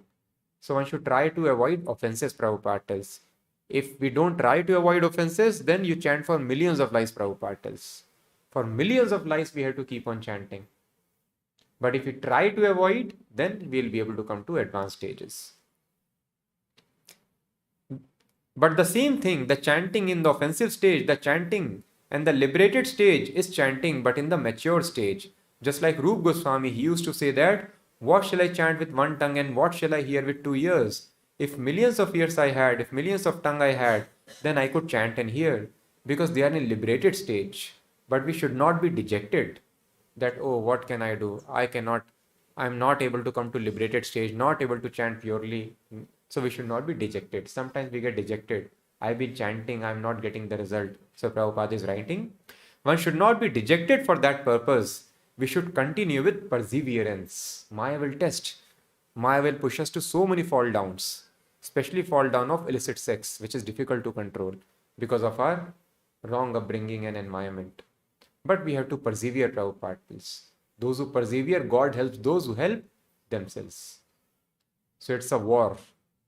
So one should try to avoid offenses, Prabhupada tells. If we don't try to avoid offenses, then you chant for millions of lives, Prabhupada tells. For millions of lives, we have to keep on chanting. But if we try to avoid, then we'll be able to come to advanced stages. But the same thing, the chanting in the offensive stage, the chanting and the liberated stage is chanting, but in the mature stage. Just like Rup Goswami, he used to say that, what shall I chant with one tongue and what shall I hear with 2 ears? If millions of ears I had, if millions of tongue I had, then I could chant and hear, because they are in liberated stage. But we should not be dejected that, oh, what can I do? I'm not able to come to liberated stage, not able to chant purely. So we should not be dejected. Sometimes we get dejected. I've been chanting, I'm not getting the result. So Prabhupada is writing, one should not be dejected for that purpose. We should continue with perseverance. Maya will test. Maya will push us to so many fall downs, especially fall down of illicit sex, which is difficult to control because of our wrong upbringing and environment. But we have to persevere, Prabhupada tells. Those who persevere, God helps those who help themselves. So it's a war.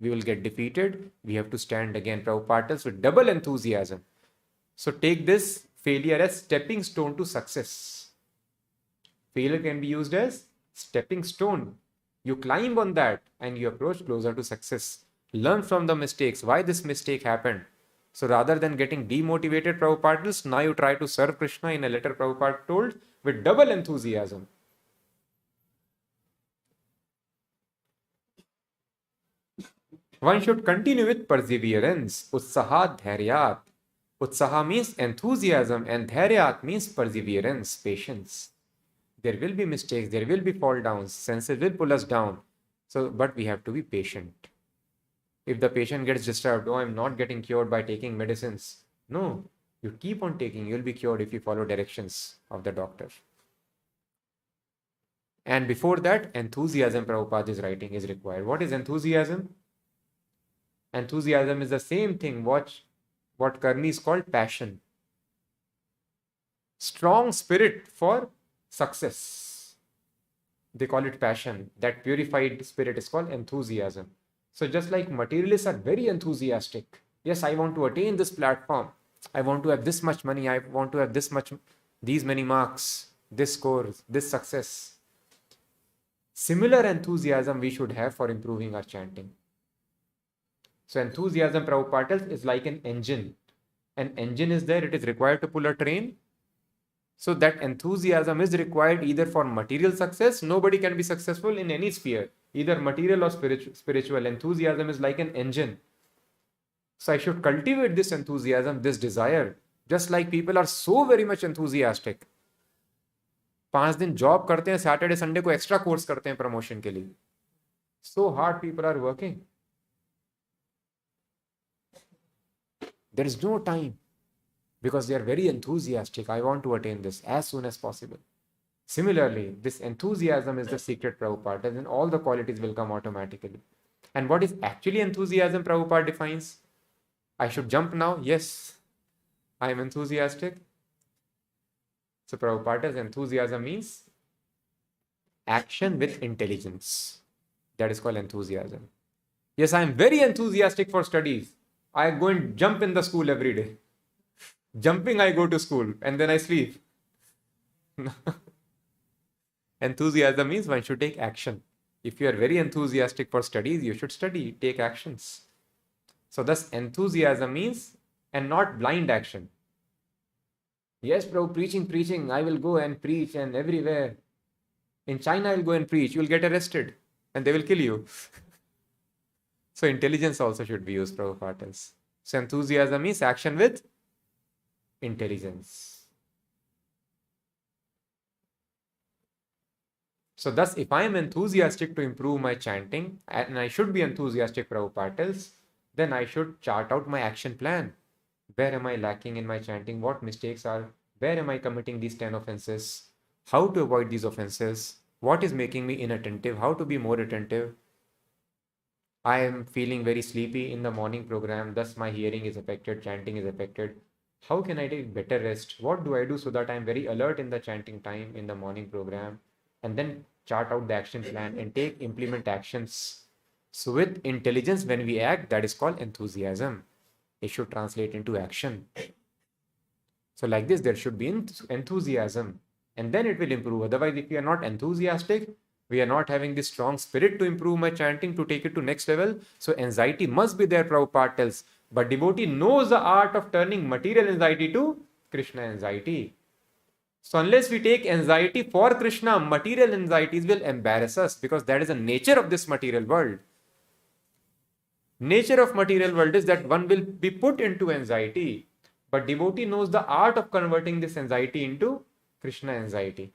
We will get defeated. We have to stand again, Prabhupada tells, with double enthusiasm. So take this failure as stepping stone to success. Failure can be used as stepping stone. You climb on that and you approach closer to success. Learn from the mistakes. Why this mistake happened? So rather than getting demotivated, Prabhupada tells, now you try to serve Krishna in a letter Prabhupada told with double enthusiasm. One should continue with perseverance. Utsahat dhairyat. Utsaha means enthusiasm and dhairyat means perseverance, patience. There will be mistakes, there will be fall downs, senses will pull us down. So, but we have to be patient. If the patient gets disturbed, oh, I'm not getting cured by taking medicines. No, you keep on taking, you'll be cured if you follow directions of the doctor. And before that, enthusiasm, Prabhupada is writing, is required. What is enthusiasm? Enthusiasm is the same thing what Karni is called passion. Strong spirit for success. They call it passion. That purified spirit is called enthusiasm. So just like materialists are very enthusiastic. Yes, I want to attain this platform. I want to have this much money. I want to have these many marks, this score, this success. Similar enthusiasm we should have for improving our chanting. So enthusiasm, Prabhupada tells, is like an engine. An engine is there, it is required to pull a train. So that enthusiasm is required either for material success. Nobody can be successful in any sphere, either material or spiritual. Enthusiasm is like an engine. So I should cultivate this enthusiasm, this desire. Just like people are so very much enthusiastic. 5 दिन job करते हैं, Saturday Sunday को extra course करते हैं promotion के लिए. So hard people are working. There is no time because they are very enthusiastic. I want to attain this as soon as possible. Similarly, this enthusiasm is the secret, Prabhupada, and all the qualities will come automatically. And what is actually enthusiasm, Prabhupada defines? I should jump now. Yes, I am enthusiastic. So Prabhupada's enthusiasm means action with intelligence. That is called enthusiasm. Yes, I am very enthusiastic for studies. I go and jump in the school every day. Jumping, I go to school and then I sleep. Enthusiasm means one should take action. If you are very enthusiastic for studies, you should study, take actions. So thus enthusiasm means, and not blind action. Yes, Prabhu, preaching, I will go and preach and everywhere. In China, I will go and preach. You will get arrested and they will kill you. So intelligence also should be used, Prabhupada tells. So enthusiasm means action with intelligence. So thus, if I am enthusiastic to improve my chanting, and I should be enthusiastic, Prabhupada tells, then I should chart out my action plan. Where am I lacking in my chanting? What mistakes are? Where am I committing these 10 offenses? How to avoid these offenses? What is making me inattentive? How to be more attentive? I am feeling very sleepy in the morning program, thus my hearing is affected, chanting is affected. How can I take better rest? What do I do so that I am very alert in the chanting time in the morning program? And then chart out the action plan and implement actions. So with intelligence, when we act, that is called enthusiasm. It should translate into action. So like this, there should be enthusiasm, and then it will improve. Otherwise, if we are not enthusiastic, we are not having this strong spirit to improve my chanting, to take it to next level. So anxiety must be there, Prabhupada tells. But devotee knows the art of turning material anxiety to Krishna anxiety. So unless we take anxiety for Krishna, material anxieties will embarrass us, because that is the nature of this material world. Nature of material world is that one will be put into anxiety. But devotee knows the art of converting this anxiety into Krishna anxiety.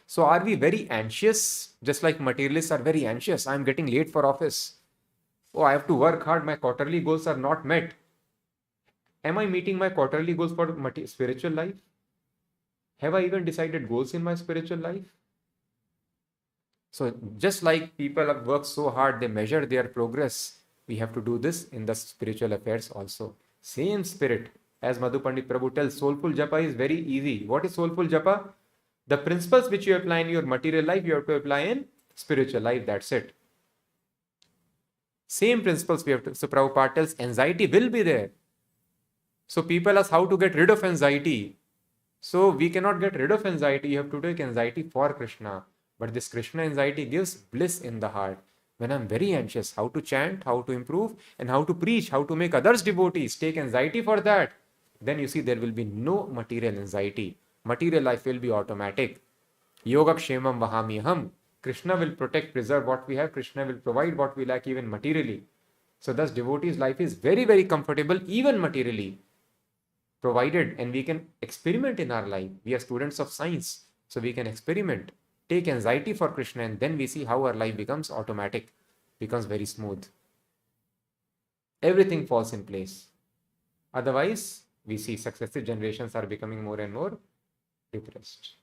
So are we very anxious? Just like materialists are very anxious. I am getting late for office. Oh, I have to work hard. My quarterly goals are not met. Am I meeting my quarterly goals for spiritual life? Have I even decided goals in my spiritual life? So just like people have worked so hard, they measure their progress. We have to do this in the spiritual affairs also. Same spirit. As Madhu Pandit Prabhu tells, soulful japa is very easy. What is soulful japa? The principles which you apply in your material life, you have to apply in spiritual life. That's it. Same principles we have to. So Prabhupada tells, anxiety will be there. So people ask how to get rid of anxiety. So we cannot get rid of anxiety. You have to take anxiety for Krishna. But this Krishna anxiety gives bliss in the heart. When I'm very anxious, how to chant, how to improve, and how to preach, how to make others devotees, take anxiety for that, then you see there will be no material anxiety. Material life will be automatic. Yoga kshemam vahamiham. Krishna will protect, preserve what we have. Krishna will provide what we lack even materially. So thus devotee's life is very, very comfortable even materially, provided, and we can experiment in our life. We are students of science, so we can experiment, take anxiety for Krishna, and then we see how our life becomes automatic, becomes very smooth. Everything falls in place. Otherwise, we see successive generations are becoming more and more depressed.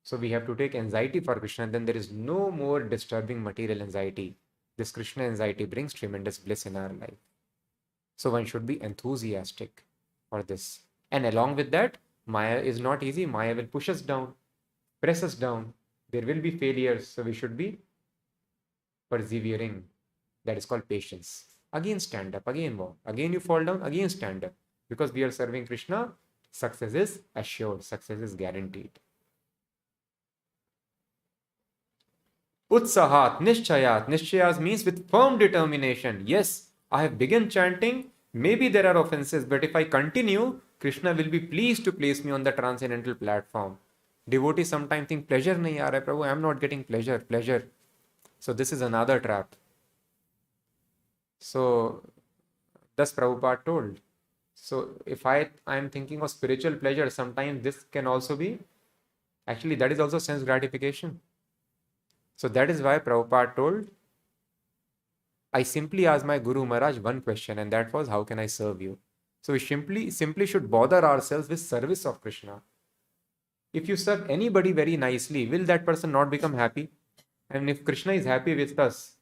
So we have to take anxiety for Krishna, and then there is no more disturbing material anxiety. This Krishna anxiety brings tremendous bliss in our life. So one should be enthusiastic for this. And along with that, Maya is not easy. Maya will push us down, press us down. There will be failures. So we should be persevering. That is called patience. Again stand up, again walk. Again you fall down, again stand up. Because we are serving Krishna, success is assured, success is guaranteed. Utsahat, Nishchayat. Nishchayat means with firm determination. Yes, I have begun chanting. Maybe there are offenses, but if I continue, Krishna will be pleased to place me on the transcendental platform. Devotees sometimes think pleasure nahi aa raha hai, Prabhu, I am not getting pleasure. So this is another trap. So thus Prabhupada told. So if I am thinking of spiritual pleasure, sometimes this can also be, actually that is also sense gratification. So that is why Prabhupada told, I simply asked my Guru Maharaj one question, and that was, how can I serve you? So we simply should bother ourselves with service of Krishna. If you serve anybody very nicely, will that person not become happy? And if Krishna is happy with us,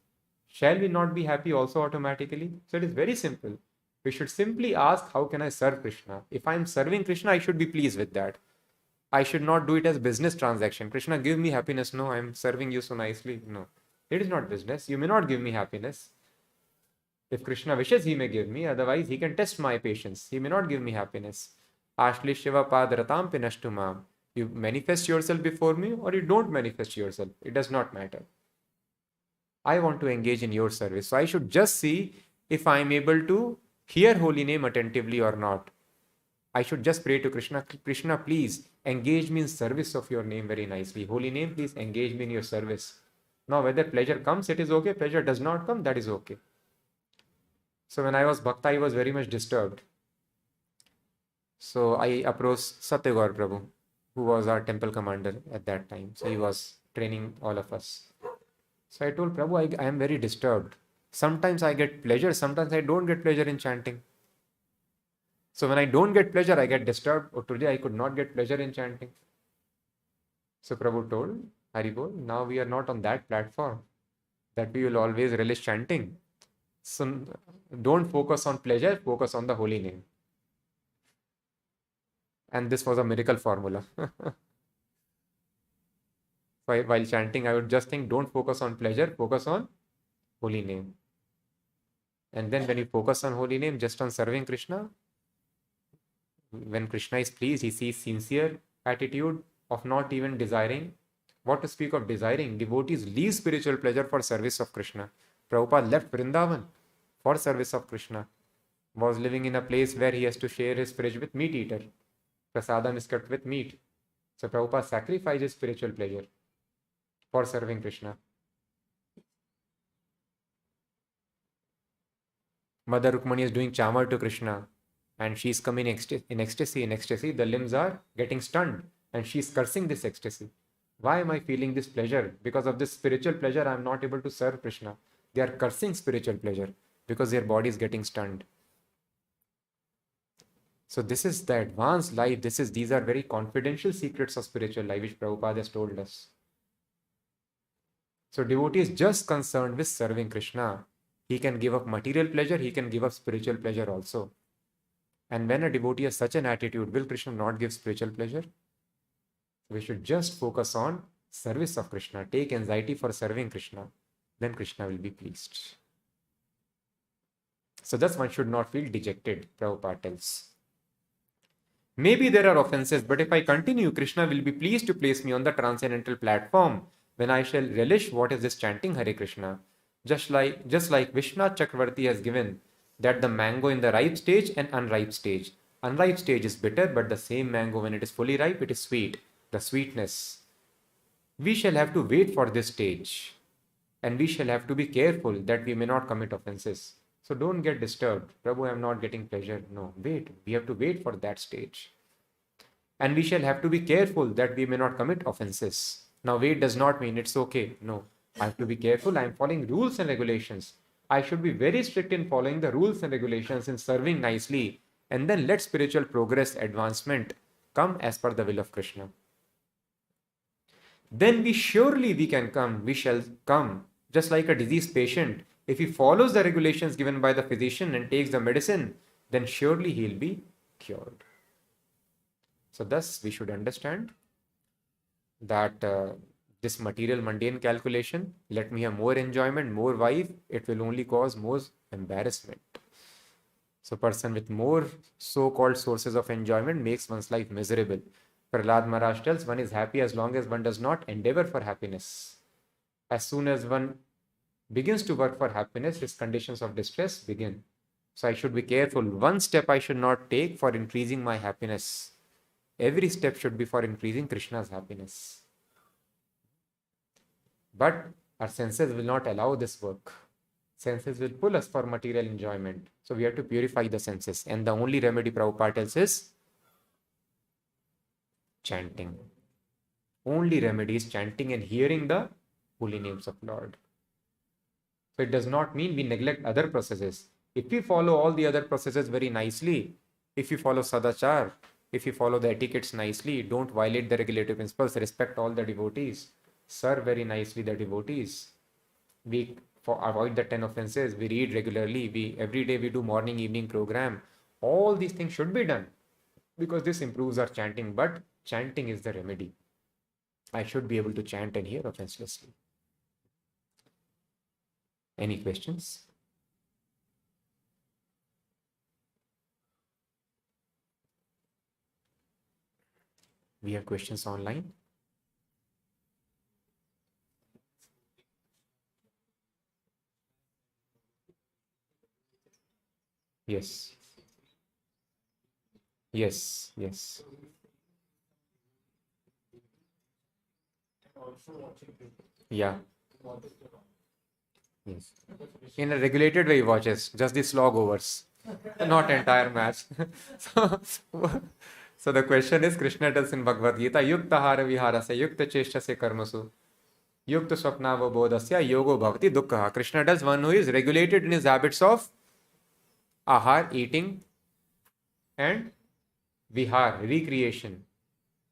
shall we not be happy also automatically? So it is very simple. We should simply ask, how can I serve Krishna? If I am serving Krishna, I should be pleased with that. I should not do it as business transaction. Krishna, give me happiness. No, I am serving you so nicely. No, it is not business. You may not give me happiness. If Krishna wishes, he may give me. Otherwise, he can test my patience. He may not give me happiness. Ashli Shiva Padratam Pinashtumam. You manifest yourself before me or you don't manifest yourself. It does not matter. I want to engage in your service. So I should just see if I am able to hear holy name attentively or not. I should just pray to Krishna, Krishna, please engage me in service of your name very nicely. Holy name, please engage me in your service. Now, whether pleasure comes, it is okay. Pleasure does not come, that is okay. So when I was Bhakta, I was very much disturbed. So I approached Satya Prabhu, who was our temple commander at that time. So he was training all of us. So I told Prabhu, I am very disturbed. Sometimes I get pleasure, sometimes I don't get pleasure in chanting. So when I don't get pleasure, I get disturbed. Or today I could not get pleasure in chanting. So Prabhu told, Haribol, now we are not on that platform that we will always relish chanting. So don't focus on pleasure, focus on the holy name. And this was a miracle formula. While chanting, I would just think, don't focus on pleasure, focus on holy name. And then when you focus on holy name, just on serving Krishna, when Krishna is pleased, he sees sincere attitude of not even desiring. What to speak of desiring? Devotees leave spiritual pleasure for service of Krishna. Prabhupada left Vrindavan for service of Krishna. Was living in a place where he has to share his fridge with meat eater. Prasadam is kept with meat. So Prabhupada sacrifices spiritual pleasure for serving Krishna. Mother Rukmani is doing chamar to Krishna, and she's coming in ecstasy. The limbs are getting stunned, and she's cursing this ecstasy. Why am I feeling this pleasure? Because of this spiritual pleasure, I'm not able to serve Krishna. They are cursing spiritual pleasure because their body is getting stunned. So this is the advanced life. These are very confidential secrets of spiritual life which Prabhupada has told us. So devotee is just concerned with serving Krishna. He can give up material pleasure, he can give up spiritual pleasure also. And when a devotee has such an attitude, will Krishna not give spiritual pleasure? We should just focus on service of Krishna. Take anxiety for serving Krishna. Then Krishna will be pleased. So thus one should not feel dejected, Prabhupada tells. Maybe there are offenses, but if I continue, Krishna will be pleased to place me on the transcendental platform when I shall relish what is this chanting Hare Krishna. Just like Vishwanath Chakravarti has given that the mango in the ripe stage and unripe stage. Unripe stage is bitter, but the same mango when it is fully ripe, it is sweet. The sweetness. We shall have to wait for this stage. And we shall have to be careful that we may not commit offenses. So don't get disturbed. Prabhu, I am not getting pleasure. No, wait. We have to wait for that stage. And we shall have to be careful that we may not commit offenses. Now, wait does not mean it's okay. No, I have to be careful. I am following rules and regulations. I should be very strict in following the rules and regulations, in serving nicely. And then let spiritual progress, advancement come as per the will of Krishna. Then we can come. We shall come. Just like a diseased patient, if he follows the regulations given by the physician and takes the medicine, then surely he will be cured. So thus we should understand that this material mundane calculation, let me have more enjoyment, more wife, it will only cause more embarrassment. So person with more so-called sources of enjoyment makes one's life miserable. Prahlad Maharaj tells one is happy as long as one does not endeavor for happiness. As soon as one begins to work for happiness, his conditions of distress begin. So I should be careful. One step I should not take for increasing my happiness. Every step should be for increasing Krishna's happiness. But our senses will not allow this work. Senses will pull us for material enjoyment. So we have to purify the senses. And the only remedy Prabhupada tells is chanting. Only remedy is chanting and hearing the holy names of Lord. So it does not mean we neglect other processes. If we follow all the other processes very nicely, if you follow sadachar, if you follow the etiquettes nicely, don't violate the regulative principles, respect all the devotees, serve very nicely the devotees, we avoid the 10 offenses, we read regularly, every day we do morning, evening program. All these things should be done because this improves our chanting, but chanting is the remedy. I should be able to chant and hear offenselessly. Any questions? We have questions online. Yes. Yes. Yes. Yeah. Yes. In a regulated way, he watches just the slog overs, not entire match. So the question is, Krishna tells in Bhagavad Gita, Yukta hara viharasya, yukta cheshtasya karmasu, yukta swapnava bodhasya, yogo bhavati dukkha. Krishna tells one who is regulated in his habits of ahar, eating, and vihar, recreation,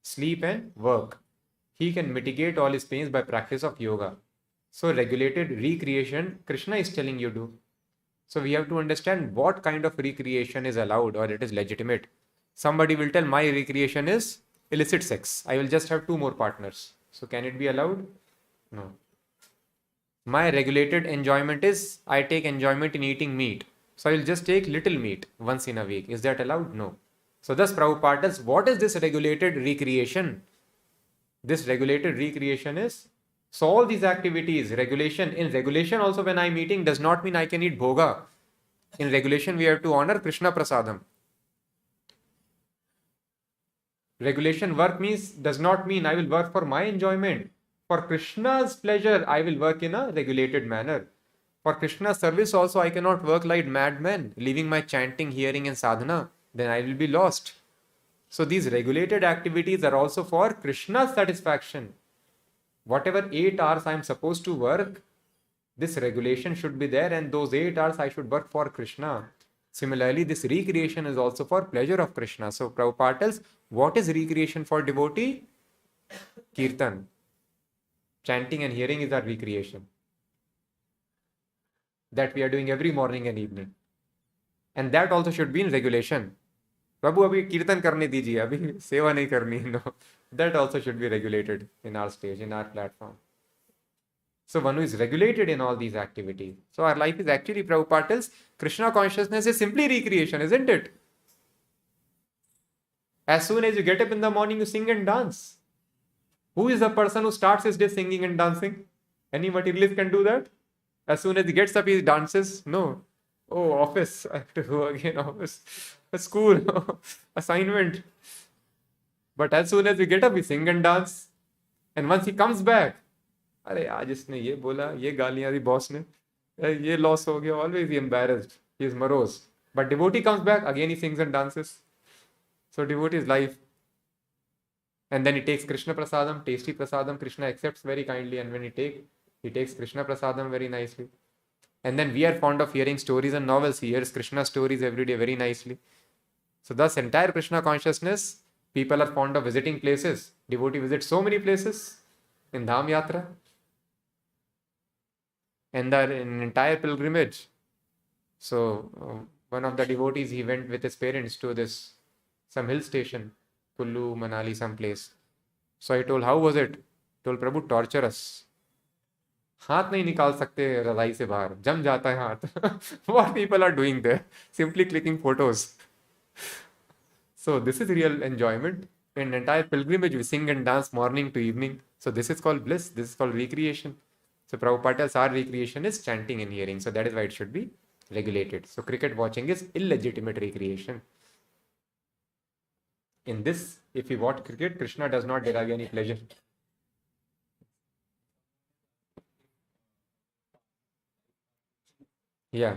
sleep and work. He can mitigate all his pains by practice of yoga. So regulated recreation, Krishna is telling you to. So we have to understand what kind of recreation is allowed or it is legitimate. Somebody will tell my recreation is illicit sex. I will just have 2 more partners. So can it be allowed? No. My regulated enjoyment is I take enjoyment in eating meat. So I will just take little meat once in a week. Is that allowed? No. So thus Prabhupada tells, what is this regulated recreation? This regulated recreation is, so all these activities, regulation, in regulation also when I am eating does not mean I can eat bhoga. In regulation we have to honor Krishna Prasadam. Regulation work does not mean I will work for my enjoyment. For Krishna's pleasure, I will work in a regulated manner. For Krishna's service also, I cannot work like madman, leaving my chanting, hearing and sadhana. Then I will be lost. So these regulated activities are also for Krishna's satisfaction. Whatever 8 hours I am supposed to work, this regulation should be there, and those 8 hours I should work for Krishna. Similarly, this recreation is also for pleasure of Krishna. So Prabhupada tells, what is recreation for devotee? Kirtan. Chanting and hearing is our recreation. That we are doing every morning and evening. And that also should be in regulation. Prabhu, abhi kirtan karne dijiye, abhi seva nahi karni. No. That also should be regulated in our stage, in our platform. So one who is regulated in all these activities. So our life is actually, Prabhupada tells, Krishna consciousness is simply recreation, isn't it? As soon as you get up in the morning, you sing and dance. Who is the person who starts his day singing and dancing? Any materialist can do that? As soon as he gets up, he dances. No. Oh, office. I have to go again. Office. School. Assignment. But as soon as we get up, we sing and dance. And once he comes back, अरे आज इसने ये बोला, ये गालियां दी boss ने, ये loss हो गया. Always he embarrassed. He is morose. But devotee comes back, again he sings and dances. So devotee is life. And then he takes Krishna prasadam, tasty prasadam. Krishna accepts very kindly, and when he takes Krishna prasadam very nicely. And then we are fond of hearing stories and novels. He hears Krishna stories every day very nicely. So thus entire Krishna consciousness, people are fond of visiting places. Devotee visits so many places in Dham Yatra. And an entire pilgrimage. So one of the devotees, he went with his parents to some hill station, Kullu, Manali, some place. So I told, how was it? Told, Prabhu, torture us. हाथ नहीं निकाल सकते रजाई से बाहर, जम जाता है हाथ. What people are doing there? Simply clicking photos. So this is real enjoyment. In entire pilgrimage, we sing and dance morning to evening. So this is called bliss. This is called recreation. So Prabhupada tells our recreation is chanting and hearing. So that is why it should be regulated. So cricket watching is illegitimate recreation. In this, if we watch cricket, Krishna does not derive any pleasure. Yeah.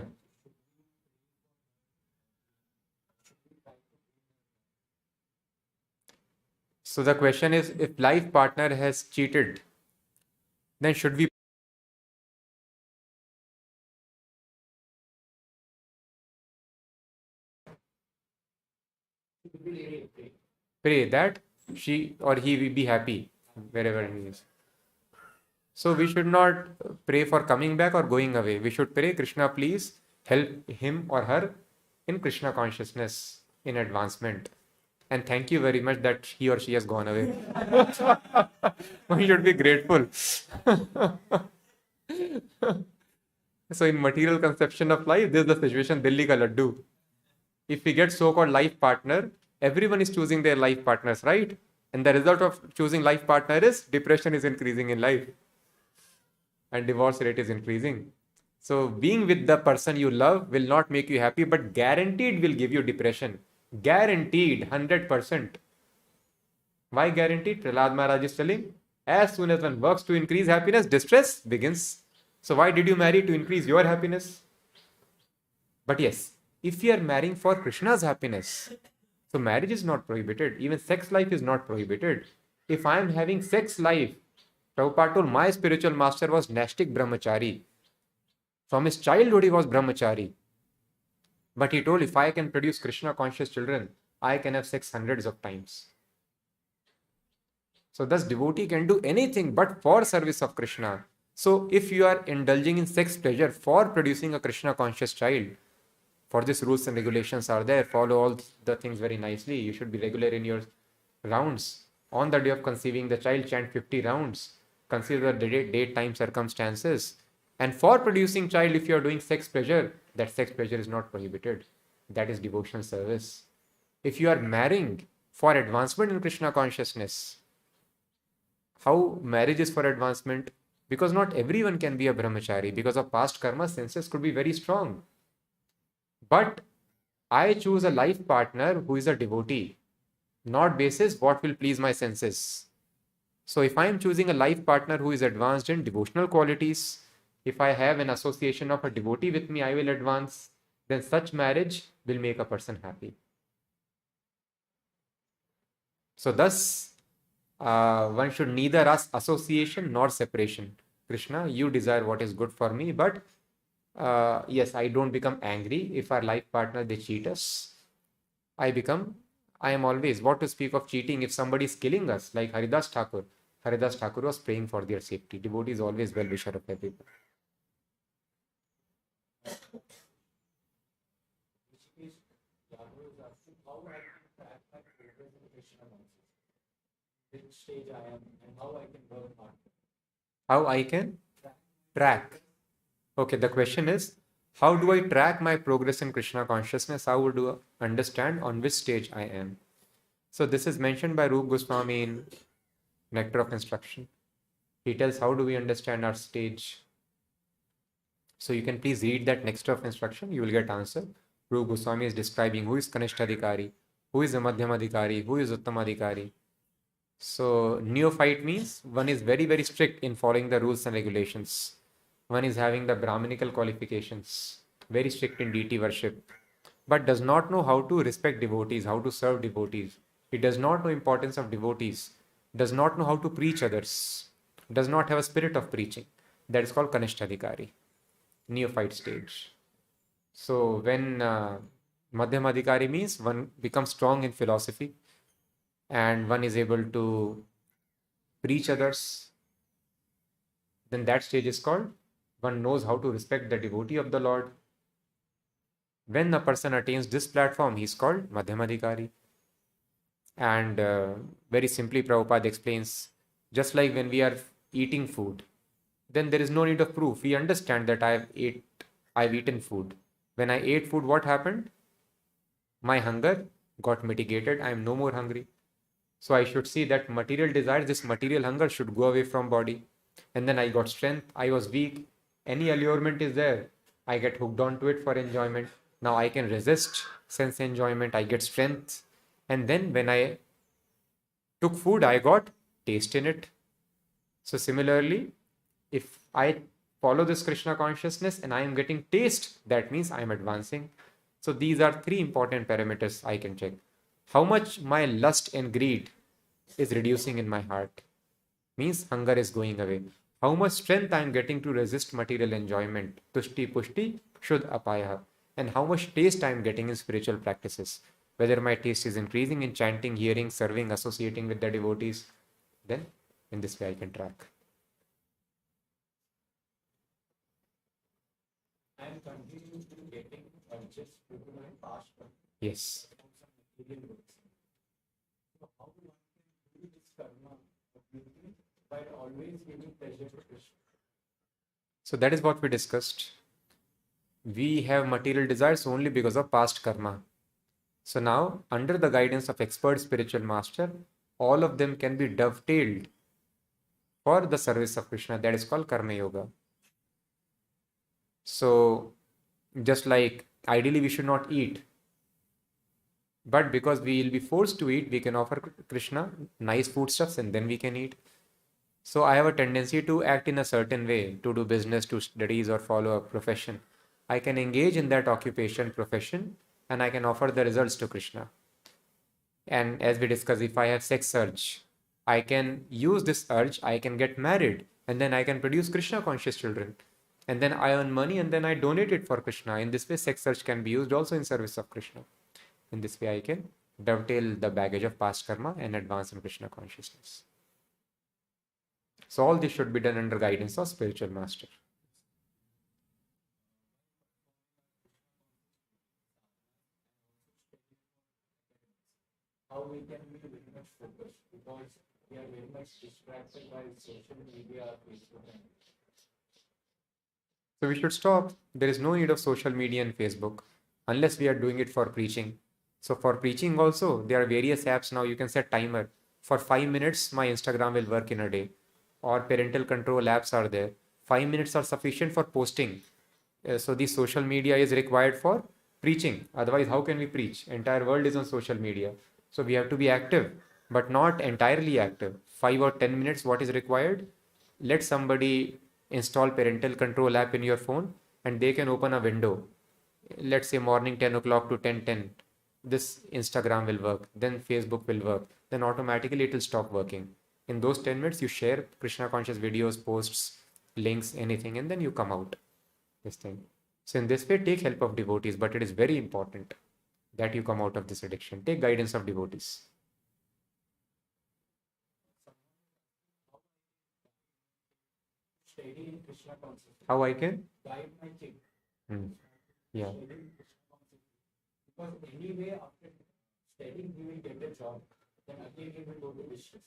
So the question is, if life partner has cheated, then should we pray that she or he will be happy wherever he is? So we should not pray for coming back or going away. We should pray, Krishna, please help him or her in Krishna consciousness, in advancement. And thank you very much that he or she has gone away. We should be grateful. So in material conception of life, this is the situation, Delhi ka laddu. If we get so-called life partner, everyone is choosing their life partners, right? And the result of choosing life partner is depression is increasing in life. And divorce rate is increasing. So being with the person you love will not make you happy, but guaranteed will give you depression. Guaranteed, 100%. Why guaranteed? Prahlad Maharaj is telling, as soon as one works to increase happiness, distress begins. So why did you marry? To increase your happiness? But yes, if you are marrying for Krishna's happiness, so marriage is not prohibited. Even sex life is not prohibited. If I am having sex life, Prabhupada told my spiritual master was Nashtik Brahmachari. From his childhood, he was Brahmachari. But he told, if I can produce Krishna conscious children, I can have sex hundreds of times. So thus devotee can do anything but for service of Krishna. So if you are indulging in sex pleasure for producing a Krishna conscious child, for this rules and regulations are there. Follow all the things very nicely. You should be regular in your rounds. On the day of conceiving the child, chant 50 rounds. Consider the date, time, circumstances. And for producing child, if you are doing sex pleasure, that sex pleasure is not prohibited. That is devotional service. If you are marrying for advancement in Krishna consciousness, how marriage is for advancement? Because not everyone can be a brahmachari. Because of past karma, senses could be very strong. But I choose a life partner who is a devotee, not basis what will please my senses. So if I am choosing a life partner who is advanced in devotional qualities, if I have an association of a devotee with me, I will advance, then such marriage will make a person happy. So thus, one should neither ask association nor separation. Krishna, you desire what is good for me, but yes, I don't become angry if our life partner, they cheat us. I am always, what to speak of cheating if somebody is killing us, like Haridas Thakur. Haridas Thakur was praying for their safety. Devotee is always well-wisher of everyone. Which stage I am and how I can work on. How I can track. Okay, the question is, how do I track my progress in Krishna consciousness? How would you understand on which stage I am? So this is mentioned by Rup Goswami in Nectar of Instruction. He tells how do we understand our stage. So you can please read that next of instruction, you will get answer. Prabhu Goswami is describing who is Kanishtha who is a Madhyamadhikari, who is Uttamadhikari. So neophyte means one is very, very strict in following the rules and regulations. One is having the Brahminical qualifications, very strict in deity worship, but does not know how to respect devotees, how to serve devotees. He does not know importance of devotees, does not know how to preach others, does not have a spirit of preaching. That is called Kanishtha neophyte stage. So when Madhyamadhikari means one becomes strong in philosophy and one is able to preach others, then that stage is called one knows how to respect the devotee of the Lord. When a person attains this platform, he is called Madhyamadhikari. And very simply, Prabhupada explains, just like when we are eating food, then there is no need of proof. We understand that I've eaten food. When I ate food, what happened? My hunger got mitigated. I am no more hungry. So I should see that material desires, this material hunger should go away from body. And then I got strength. I was weak. Any allurement is there. I get hooked onto it for enjoyment. Now I can resist sense enjoyment. I get strength. And then when I took food, I got taste in it. So similarly, if I follow this Krishna consciousness and I am getting taste, that means I am advancing. So these are three important parameters I can check. How much my lust and greed is reducing in my heart, means hunger is going away. How much strength I am getting to resist material enjoyment, tushti pushti shuddh apaya, and how much taste I am getting in spiritual practices, whether my taste is increasing in chanting, hearing, serving, associating with the devotees, then in this way I can track. I am continuing to getting urges due to my past. Yes. So how do I do this karma by always giving pleasure to Krishna? So that is what we discussed. We have material desires only because of past karma. So now, under the guidance of expert spiritual master, all of them can be dovetailed for the service of Krishna. That is called karma yoga. So just like ideally we should not eat, but because we will be forced to eat, we can offer Krishna nice foodstuffs and then we can eat. So I have a tendency to act in a certain way, to do business, to studies or follow a profession. I can engage in that occupation, profession, and I can offer the results to Krishna. And as we discussed, if I have sex urge, I can use this urge, I can get married, and then I can produce Krishna conscious children. And then I earn money and then I donate it for Krishna. In this way, sex urge can be used also in service of Krishna. In this way, I can dovetail the baggage of past karma and advance in Krishna consciousness. So all this should be done under guidance of spiritual master. How we can be very much focused because we are very much distracted by social media, Facebook. So we should stop. There is no need of social media and Facebook unless we are doing it for preaching. So for preaching also, there are various apps now. You can set timer. For 5 minutes, my Instagram will work in a day. Or parental control apps are there. 5 minutes are sufficient for posting. So the social media is required for preaching. Otherwise, how can we preach? Entire world is on social media. So we have to be active, but not entirely active. 5 or 10 minutes, what is required? Let somebody install parental control app in your phone and they can open a window. Let's say morning 10 o'clock to 10:10. This Instagram will work, then Facebook will work, then automatically it will stop working. In those 10 minutes, you share Krishna conscious videos, posts, links, anything, and then you come out. This thing. So in this way, take help of devotees, but it is very important that you come out of this addiction. Take guidance of devotees. Steady in Krishna consciousness. How I can? Guide my kid. Yeah. Steady in Krishna consciousness. Because anyway, after studying, he will get a job. Then again, he will go to business.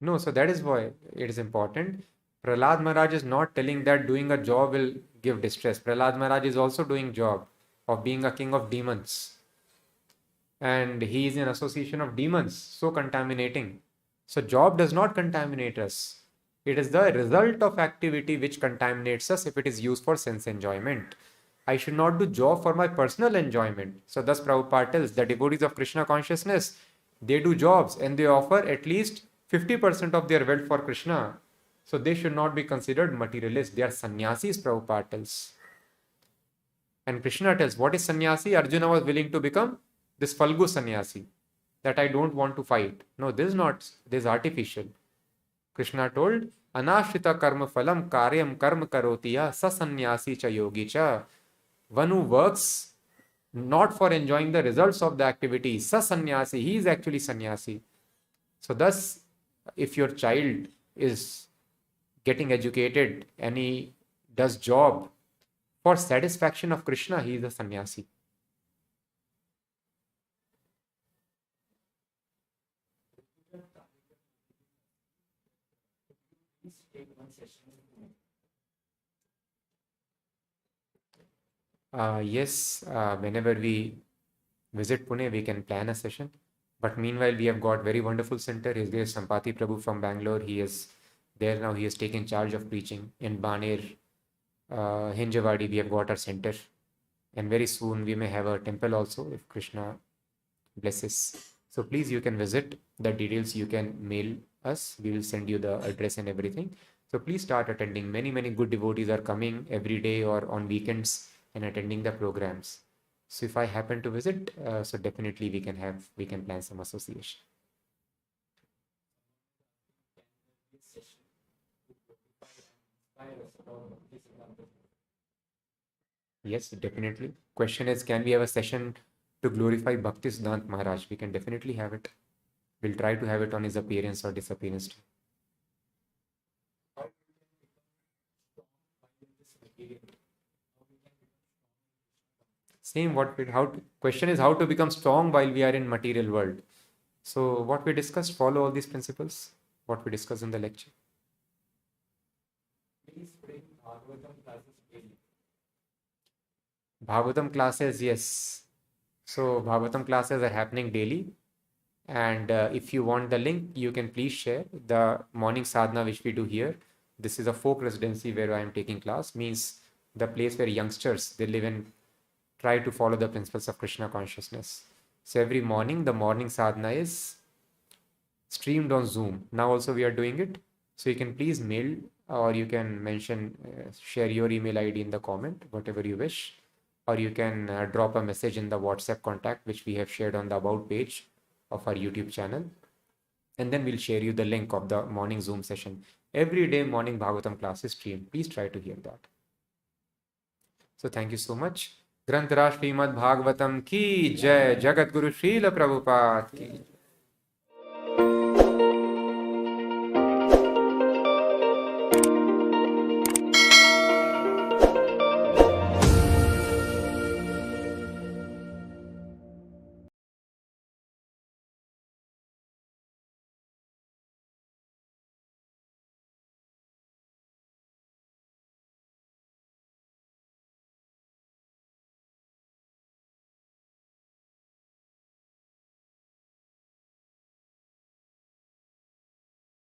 No, so that is why it is important. Prahlad Maharaj is not telling that doing a job will give distress. Prahlad Maharaj is also doing job of being a king of demons. And he is in association of demons, so contaminating. So job does not contaminate us. It is the result of activity which contaminates us if it is used for sense enjoyment. I should not do job for my personal enjoyment. So thus Prabhupada tells the devotees of Krishna consciousness, they do jobs and they offer at least 50% of their wealth for Krishna. So they should not be considered materialists. They are sannyasis, Prabhupada tells. And Krishna tells, what is sannyasi? Arjuna was willing to become this Falgu sannyasi, that I don't want to fight. No, this is not, this is artificial. Krishna told, Anashrita karma phalam karyam karma karotiya sa sannyasi cha yogi cha. One who works not for enjoying the results of the activity, sa sannyasi, he is actually sannyasi. So thus, if your child is getting educated and he does job for satisfaction of Krishna, he is a sannyasi. Please take one session. Yes, whenever we visit Pune, we can plan a session. But meanwhile, we have got very wonderful center. His grace Sampati Prabhu from Bangalore. He is there now. He has taken charge of preaching in Baner, Hinjawadi. We have got our center, and very soon we may have a temple also if Krishna blesses. So please, you can visit. The details you can mail us. We will send you the address and everything. So please start attending. Many good devotees are coming every day or on weekends and attending the programs. So if I happen to visit, so definitely we can plan some association. This session to glorify and inspire us about this example. Yes, definitely. Question is, can we have a session to glorify Bhaktisiddhanta Maharaj? We can definitely have it. We'll try to have it on his appearance or disappearance day. How we can become strong by this material. How we can become strong in Question is how to become strong while we are in material world. So what we discussed, follow all these principles, what we discussed in the lecture. Please bring Bhagavatam classes daily. Bhagavatam classes, yes. So Bhagavatam classes are happening daily. And if you want the link, you can please share the morning sadhana which we do here. This is a folk residency where I am taking class, means the place where youngsters, they live and try to follow the principles of Krishna consciousness. So every morning, the morning sadhana is streamed on Zoom. Now also we are doing it. So you can please mail or you can mention, share your email ID in the comment, whatever you wish. Or you can drop a message in the WhatsApp contact, which we have shared on the about page of our YouTube channel. And then we'll share you the link of the morning Zoom session. Every day morning Bhagavatam class is streamed. Please try to hear that. So thank you so much. Granthara Srimad Bhagavatam ki jai. Jagat Guru Srila Prabhupada ki